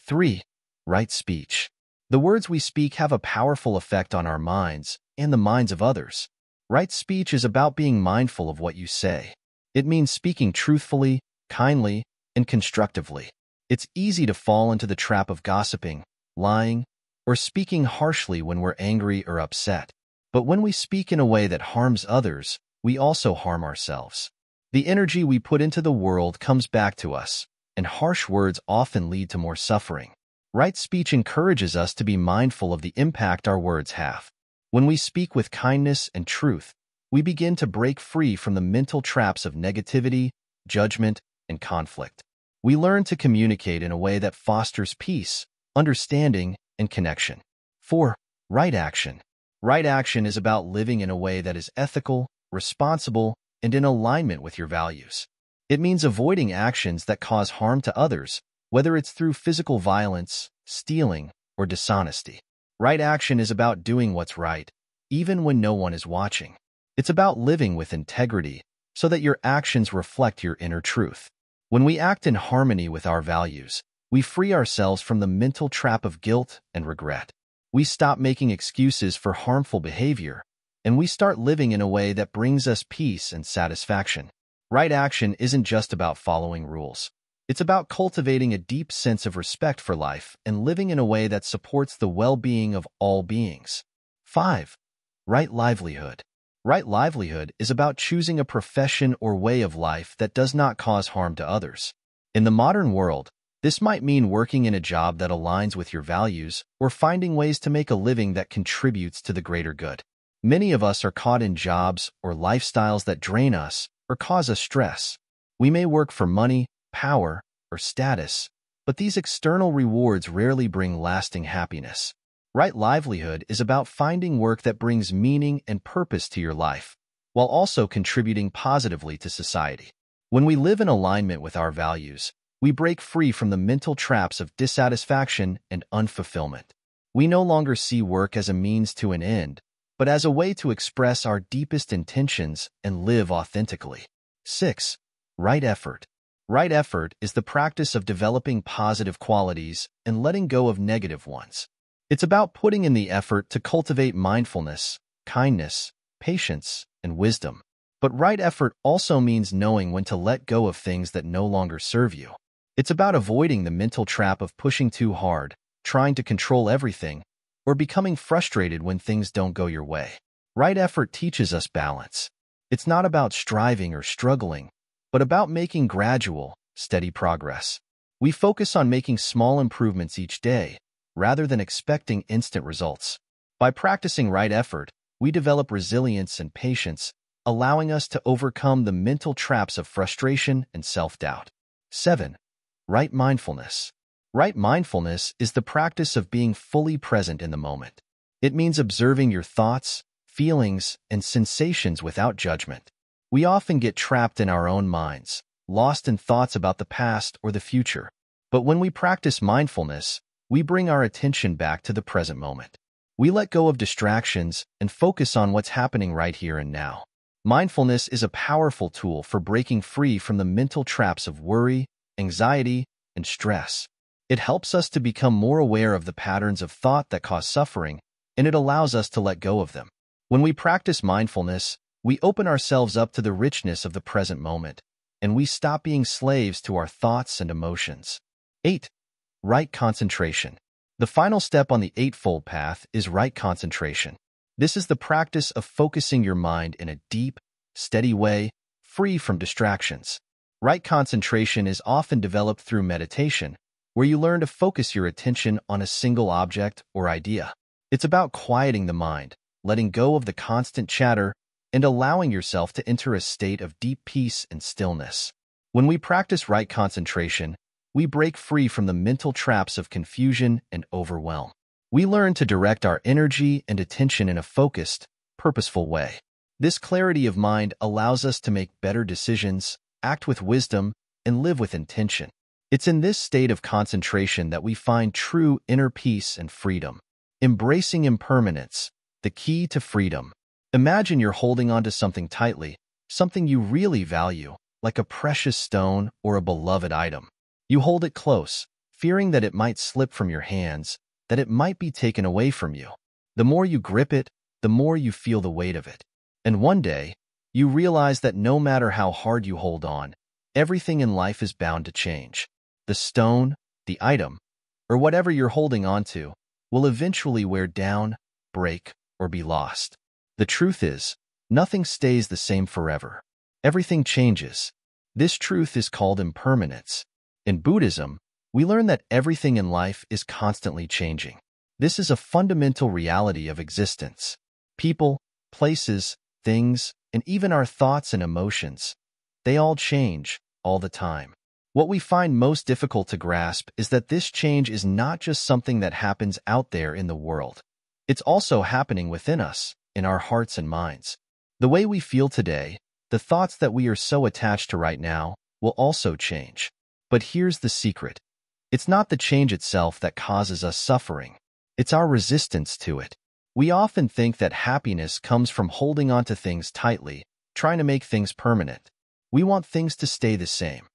Speaker 1: 3. Right speech. The words we speak have a powerful effect on our minds and the minds of others. Right speech is about being mindful of what you say. It means speaking truthfully, kindly, and constructively. It's easy to fall into the trap of gossiping, lying, or speaking harshly when we're angry or upset. But when we speak in a way that harms others, we also harm ourselves. The energy we put into the world comes back to us, and harsh words often lead to more suffering. Right speech encourages us to be mindful of the impact our words have. When we speak with kindness and truth, we begin to break free from the mental traps of negativity, judgment, and conflict. We learn to communicate in a way that fosters peace, understanding, and connection. 4. Right action. Right action is about living in a way that is ethical, responsible, and in alignment with your values. It means avoiding actions that cause harm to others, whether it's through physical violence, stealing, or dishonesty. Right action is about doing what's right, even when no one is watching. It's about living with integrity so that your actions reflect your inner truth. When we act in harmony with our values, we free ourselves from the mental trap of guilt and regret. We stop making excuses for harmful behavior, and we start living in a way that brings us peace and satisfaction. Right action isn't just about following rules. It's about cultivating a deep sense of respect for life and living in a way that supports the well-being of all beings. 5. Right livelihood. Right livelihood is about choosing a profession or way of life that does not cause harm to others. In the modern world, this might mean working in a job that aligns with your values or finding ways to make a living that contributes to the greater good. Many of us are caught in jobs or lifestyles that drain us or cause us stress. We may work for money, power, or status, but these external rewards rarely bring lasting happiness. Right livelihood is about finding work that brings meaning and purpose to your life, while also contributing positively to society. When we live in alignment with our values, we break free from the mental traps of dissatisfaction and unfulfillment. We no longer see work as a means to an end, but as a way to express our deepest intentions and live authentically. 6. Right effort. Right effort is the practice of developing positive qualities and letting go of negative ones. It's about putting in the effort to cultivate mindfulness, kindness, patience, and wisdom. But right effort also means knowing when to let go of things that no longer serve you. It's about avoiding the mental trap of pushing too hard, trying to control everything, or becoming frustrated when things don't go your way. Right effort teaches us balance. It's not about striving or struggling, but about making gradual, steady progress. We focus on making small improvements each day, rather than expecting instant results. By practicing right effort, we develop resilience and patience, allowing us to overcome the mental traps of frustration and self-doubt. 7. Right mindfulness. Right mindfulness is the practice of being fully present in the moment. It means observing your thoughts, feelings, and sensations without judgment. We often get trapped in our own minds, lost in thoughts about the past or the future. But when we practice mindfulness, we bring our attention back to the present moment. We let go of distractions and focus on what's happening right here and now. Mindfulness is a powerful tool for breaking free from the mental traps of worry, anxiety, and stress. It helps us to become more aware of the patterns of thought that cause suffering, and it allows us to let go of them. When we practice mindfulness, we open ourselves up to the richness of the present moment, and we stop being slaves to our thoughts and emotions. 8. Right concentration. The final step on the Eightfold Path is right concentration. This is the practice of focusing your mind in a deep, steady way, free from distractions. Right concentration is often developed through meditation, where you learn to focus your attention on a single object or idea. It's about quieting the mind, letting go of the constant chatter, and allowing yourself to enter a state of deep peace and stillness. When we practice right concentration, we break free from the mental traps of confusion and overwhelm. We learn to direct our energy and attention in a focused, purposeful way. This clarity of mind allows us to make better decisions, act with wisdom, and live with intention. It's in this state of concentration that we find true inner peace and freedom. Embracing impermanence, the key to freedom. Imagine you're holding onto something tightly, something you really value, like a precious stone or a beloved item. You hold it close, fearing that it might slip from your hands, that it might be taken away from you. The more you grip it, the more you feel the weight of it. And one day, you realize that no matter how hard you hold on, everything in life is bound to change. The stone, the item, or whatever you're holding on to, will eventually wear down, break, or be lost. The truth is, nothing stays the same forever. Everything changes. This truth is called impermanence. In Buddhism, we learn that everything in life is constantly changing. This is a fundamental reality of existence. People, places, things, and even our thoughts and emotions, they all change, all the time. What we find most difficult to grasp is that this change is not just something that happens out there in the world. It's also happening within us, in our hearts and minds. The way we feel today, the thoughts that we are so attached to right now, will also change. But here's the secret. It's not the change itself that causes us suffering. It's our resistance to it. We often think that happiness comes from holding on to things tightly, trying to make things permanent. We want things to stay the same.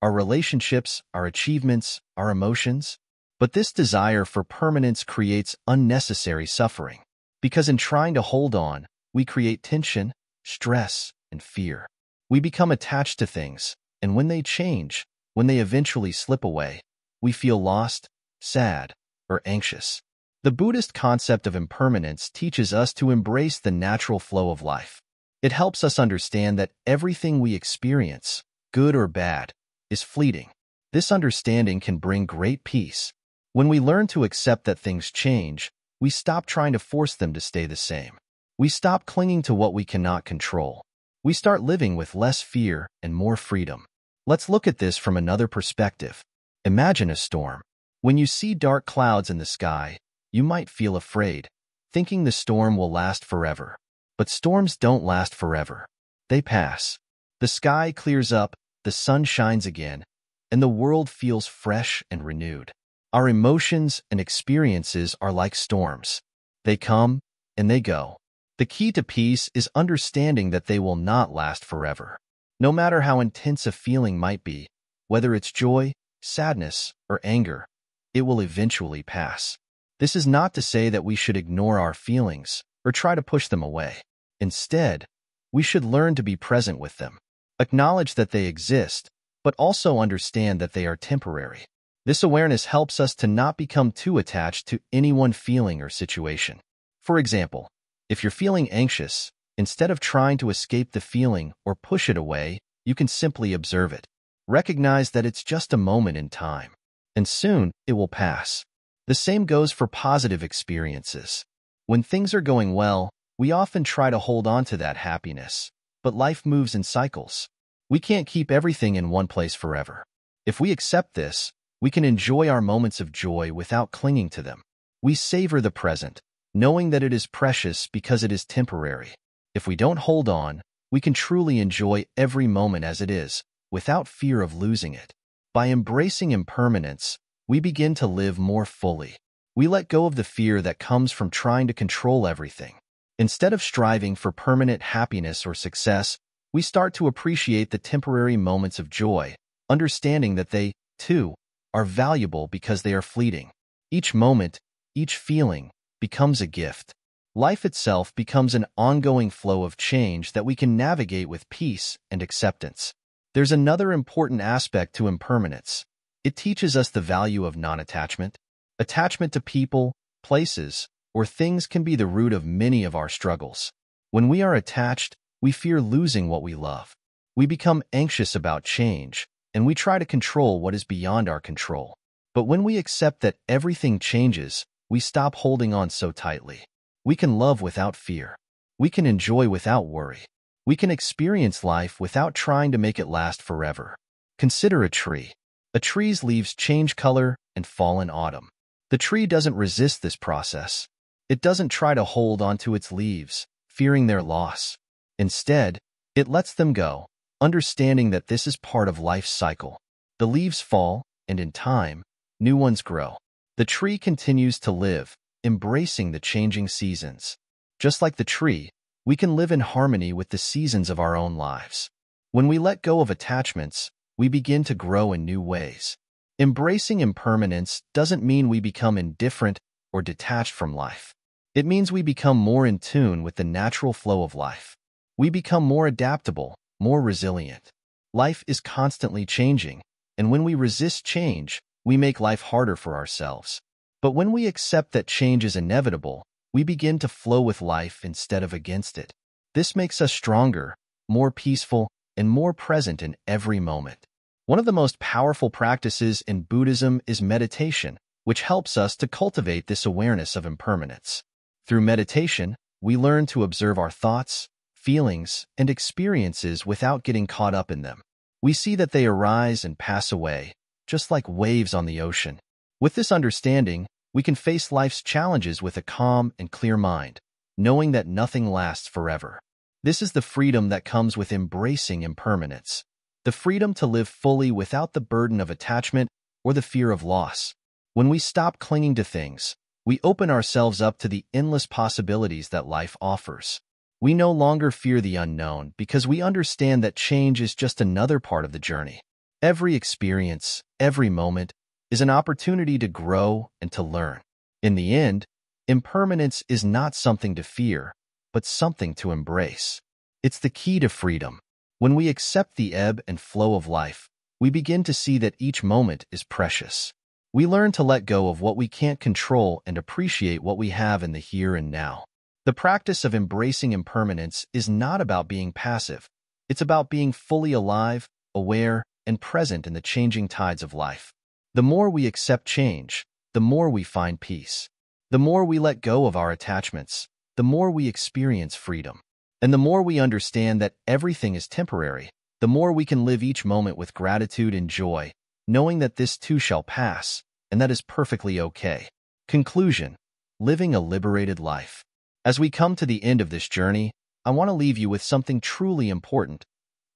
Speaker 1: Our relationships, our achievements, our emotions. But this desire for permanence creates unnecessary suffering. Because in trying to hold on, we create tension, stress, and fear. We become attached to things, and when they change, when they eventually slip away, we feel lost, sad, or anxious. The Buddhist concept of impermanence teaches us to embrace the natural flow of life. It helps us understand that everything we experience, good or bad, is fleeting. This understanding can bring great peace. When we learn to accept that things change, we stop trying to force them to stay the same. We stop clinging to what we cannot control. We start living with less fear and more freedom. Let's look at this from another perspective. Imagine a storm. When you see dark clouds in the sky, you might feel afraid, thinking the storm will last forever. But storms don't last forever. They pass. The sky clears up, the sun shines again, and the world feels fresh and renewed. Our emotions and experiences are like storms. They come and they go. The key to peace is understanding that they will not last forever. No matter how intense a feeling might be, whether it's joy, sadness, or anger, it will eventually pass. This is not to say that we should ignore our feelings or try to push them away. Instead, we should learn to be present with them. Acknowledge that they exist, but also understand that they are temporary. This awareness helps us to not become too attached to any one feeling or situation. For example, if you're feeling anxious, instead of trying to escape the feeling or push it away, you can simply observe it. Recognize that it's just a moment in time, and soon it will pass. The same goes for positive experiences. When things are going well, we often try to hold on to that happiness, but life moves in cycles. We can't keep everything in one place forever. If we accept this, we can enjoy our moments of joy without clinging to them. We savor the present, knowing that it is precious because it is temporary. If we don't hold on, we can truly enjoy every moment as it is, without fear of losing it. By embracing impermanence, we begin to live more fully. We let go of the fear that comes from trying to control everything. Instead of striving for permanent happiness or success, we start to appreciate the temporary moments of joy, understanding that they, too, are valuable because they are fleeting. Each moment, each feeling, becomes a gift. Life itself becomes an ongoing flow of change that we can navigate with peace and acceptance. There's another important aspect to impermanence. It teaches us the value of non-attachment. Attachment to people, places, or things can be the root of many of our struggles. When we are attached, we fear losing what we love. We become anxious about change, and we try to control what is beyond our control. But when we accept that everything changes, we stop holding on so tightly. We can love without fear. We can enjoy without worry. We can experience life without trying to make it last forever. Consider a tree. A tree's leaves change color and fall in autumn. The tree doesn't resist this process. It doesn't try to hold onto its leaves, fearing their loss. Instead, it lets them go, understanding that this is part of life's cycle. The leaves fall, and in time, new ones grow. The tree continues to live, embracing the changing seasons. Just like the tree, we can live in harmony with the seasons of our own lives. When we let go of attachments, we begin to grow in new ways. Embracing impermanence doesn't mean we become indifferent or detached from life. It means we become more in tune with the natural flow of life. We become more adaptable, more resilient. Life is constantly changing, and when we resist change, we make life harder for ourselves. But when we accept that change is inevitable, we begin to flow with life instead of against it. This makes us stronger, more peaceful, and more present in every moment. One of the most powerful practices in Buddhism is meditation, which helps us to cultivate this awareness of impermanence. Through meditation, we learn to observe our thoughts, feelings, and experiences without getting caught up in them. We see that they arise and pass away, just like waves on the ocean. With this understanding, we can face life's challenges with a calm and clear mind, knowing that nothing lasts forever. This is the freedom that comes with embracing impermanence, the freedom to live fully without the burden of attachment or the fear of loss. When we stop clinging to things, we open ourselves up to the endless possibilities that life offers. We no longer fear the unknown because we understand that change is just another part of the journey. Every experience, every moment, is an opportunity to grow and to learn. In the end, impermanence is not something to fear, but something to embrace. It's the key to freedom. When we accept the ebb and flow of life, we begin to see that each moment is precious. We learn to let go of what we can't control and appreciate what we have in the here and now. The practice of embracing impermanence is not about being passive. It's about being fully alive, aware, and present in the changing tides of life. The more we accept change, the more we find peace. The more we let go of our attachments, the more we experience freedom. And the more we understand that everything is temporary, the more we can live each moment with gratitude and joy, knowing that this too shall pass, and that is perfectly okay. Conclusion: living a liberated life. As we come to the end of this journey, I want to leave you with something truly important.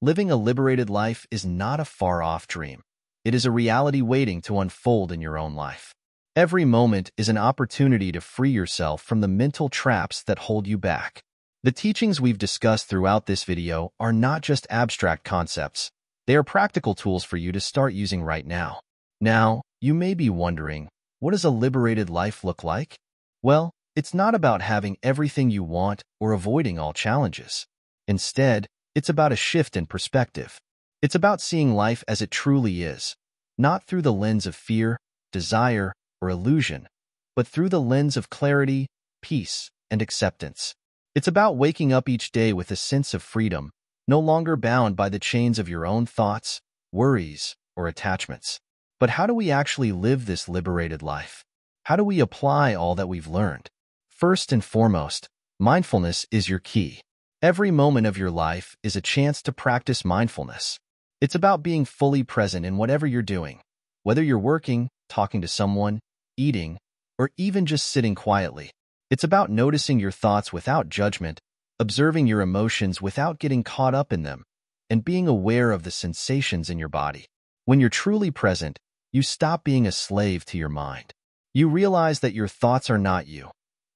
Speaker 1: Living a liberated life is not a far-off dream. It is a reality waiting to unfold in your own life. Every moment is an opportunity to free yourself from the mental traps that hold you back. The teachings we've discussed throughout this video are not just abstract concepts. They are practical tools for you to start using right now. Now, you may be wondering, what does a liberated life look like? Well, it's not about having everything you want or avoiding all challenges. Instead, it's about a shift in perspective. It's about seeing life as it truly is, not through the lens of fear, desire, or illusion, but through the lens of clarity, peace, and acceptance. It's about waking up each day with a sense of freedom, no longer bound by the chains of your own thoughts, worries, or attachments. But how do we actually live this liberated life? How do we apply all that we've learned? First and foremost, mindfulness is your key. Every moment of your life is a chance to practice mindfulness. It's about being fully present in whatever you're doing, whether you're working, talking to someone, eating, or even just sitting quietly. It's about noticing your thoughts without judgment, observing your emotions without getting caught up in them, and being aware of the sensations in your body. When you're truly present, you stop being a slave to your mind. You realize that your thoughts are not you.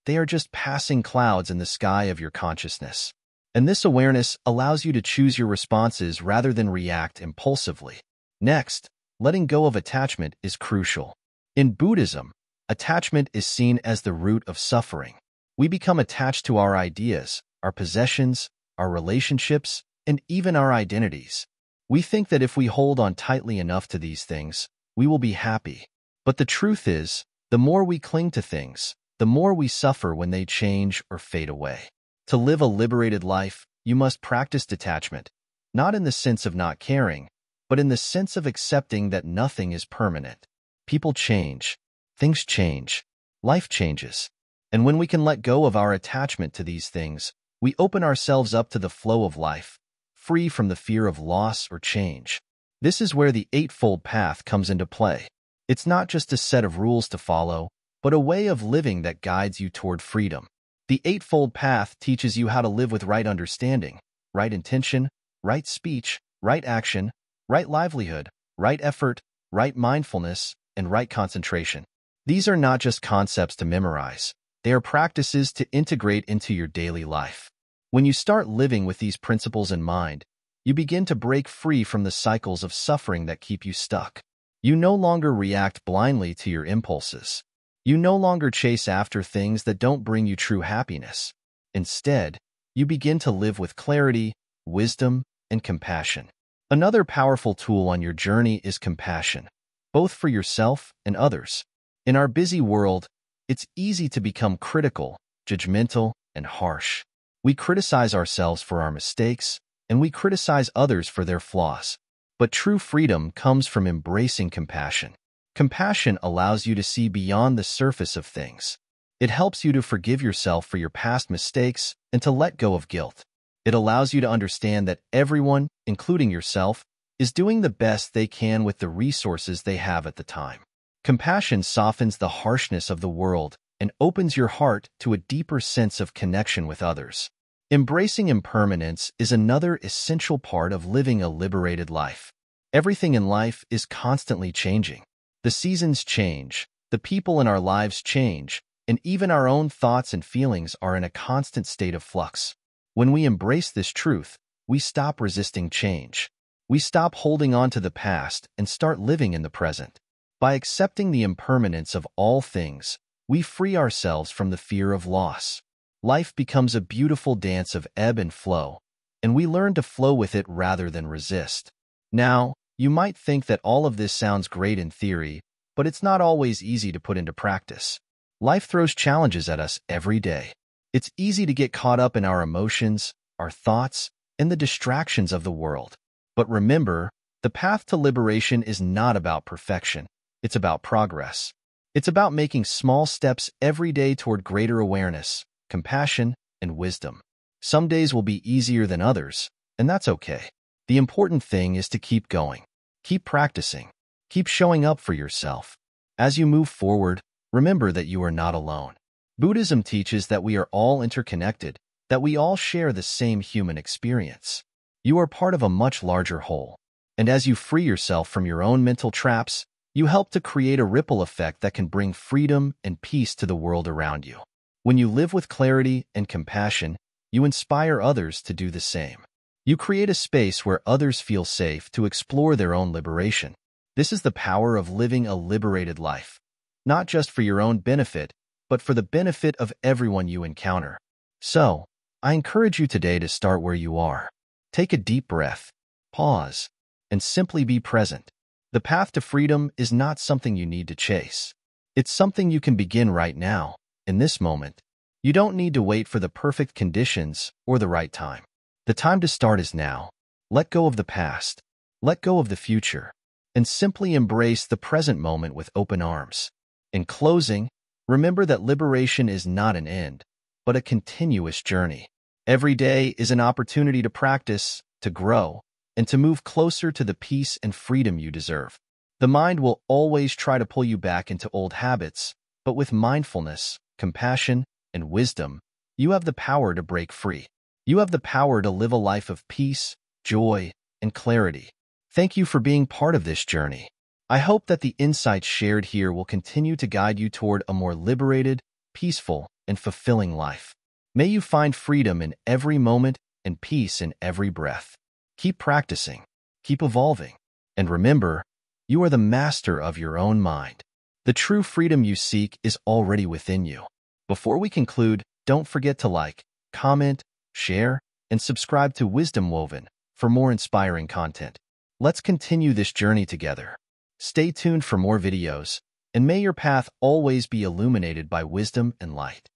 Speaker 1: They are just passing clouds in the sky of your consciousness. And this awareness allows you to choose your responses rather than react impulsively. Next, letting go of attachment is crucial. In Buddhism, attachment is seen as the root of suffering. We become attached to our ideas, our possessions, our relationships, and even our identities. We think that if we hold on tightly enough to these things, we will be happy. But the truth is, the more we cling to things, the more we suffer when they change or fade away. To live a liberated life, you must practice detachment, not in the sense of not caring, but in the sense of accepting that nothing is permanent. People change, things change, life changes. And when we can let go of our attachment to these things, we open ourselves up to the flow of life, free from the fear of loss or change. This is where the Eightfold Path comes into play. It's not just a set of rules to follow, but a way of living that guides you toward freedom. The Eightfold Path teaches you how to live with right understanding, right intention, right speech, right action, right livelihood, right effort, right mindfulness, and right concentration. These are not just concepts to memorize. They are practices to integrate into your daily life. When you start living with these principles in mind, you begin to break free from the cycles of suffering that keep you stuck. You no longer react blindly to your impulses. You no longer chase after things that don't bring you true happiness. Instead, you begin to live with clarity, wisdom, and compassion. Another powerful tool on your journey is compassion, both for yourself and others. In our busy world, it's easy to become critical, judgmental, and harsh. We criticize ourselves for our mistakes, and we criticize others for their flaws. But true freedom comes from embracing compassion. Compassion allows you to see beyond the surface of things. It helps you to forgive yourself for your past mistakes and to let go of guilt. It allows you to understand that everyone, including yourself, is doing the best they can with the resources they have at the time. Compassion softens the harshness of the world and opens your heart to a deeper sense of connection with others. Embracing impermanence is another essential part of living a liberated life. Everything in life is constantly changing. The seasons change, the people in our lives change, and even our own thoughts and feelings are in a constant state of flux. When we embrace this truth, we stop resisting change. We stop holding on to the past and start living in the present. By accepting the impermanence of all things, we free ourselves from the fear of loss. Life becomes a beautiful dance of ebb and flow, and we learn to flow with it rather than resist. Now, you might think that all of this sounds great in theory, but it's not always easy to put into practice. Life throws challenges at us every day. It's easy to get caught up in our emotions, our thoughts, and the distractions of the world. But remember, the path to liberation is not about perfection. It's about progress. It's about making small steps every day toward greater awareness, compassion, and wisdom. Some days will be easier than others, and that's okay. The important thing is to keep going. Keep practicing. Keep showing up for yourself. As you move forward, remember that you are not alone. Buddhism teaches that we are all interconnected, that we all share the same human experience. You are part of a much larger whole. And as you free yourself from your own mental traps, you help to create a ripple effect that can bring freedom and peace to the world around you. When you live with clarity and compassion, you inspire others to do the same. You create a space where others feel safe to explore their own liberation. This is the power of living a liberated life, not just for your own benefit, but for the benefit of everyone you encounter. So, I encourage you today to start where you are. Take a deep breath, pause, and simply be present. The path to freedom is not something you need to chase. It's something you can begin right now, in this moment. You don't need to wait for the perfect conditions or the right time. The time to start is now. Let go of the past, let go of the future, and simply embrace the present moment with open arms. In closing, remember that liberation is not an end, but a continuous journey. Every day is an opportunity to practice, to grow, and to move closer to the peace and freedom you deserve. The mind will always try to pull you back into old habits, but with mindfulness, compassion, and wisdom, you have the power to break free. You have the power to live a life of peace, joy, and clarity. Thank you for being part of this journey. I hope that the insights shared here will continue to guide you toward a more liberated, peaceful, and fulfilling life. May you find freedom in every moment and peace in every breath. Keep practicing, keep evolving, and remember, you are the master of your own mind. The true freedom you seek is already within you. Before we conclude, don't forget to like, comment, share, and subscribe to Wisdom Woven for more inspiring content. Let's continue this journey together. Stay tuned for more videos, and may your path always be illuminated by wisdom and light.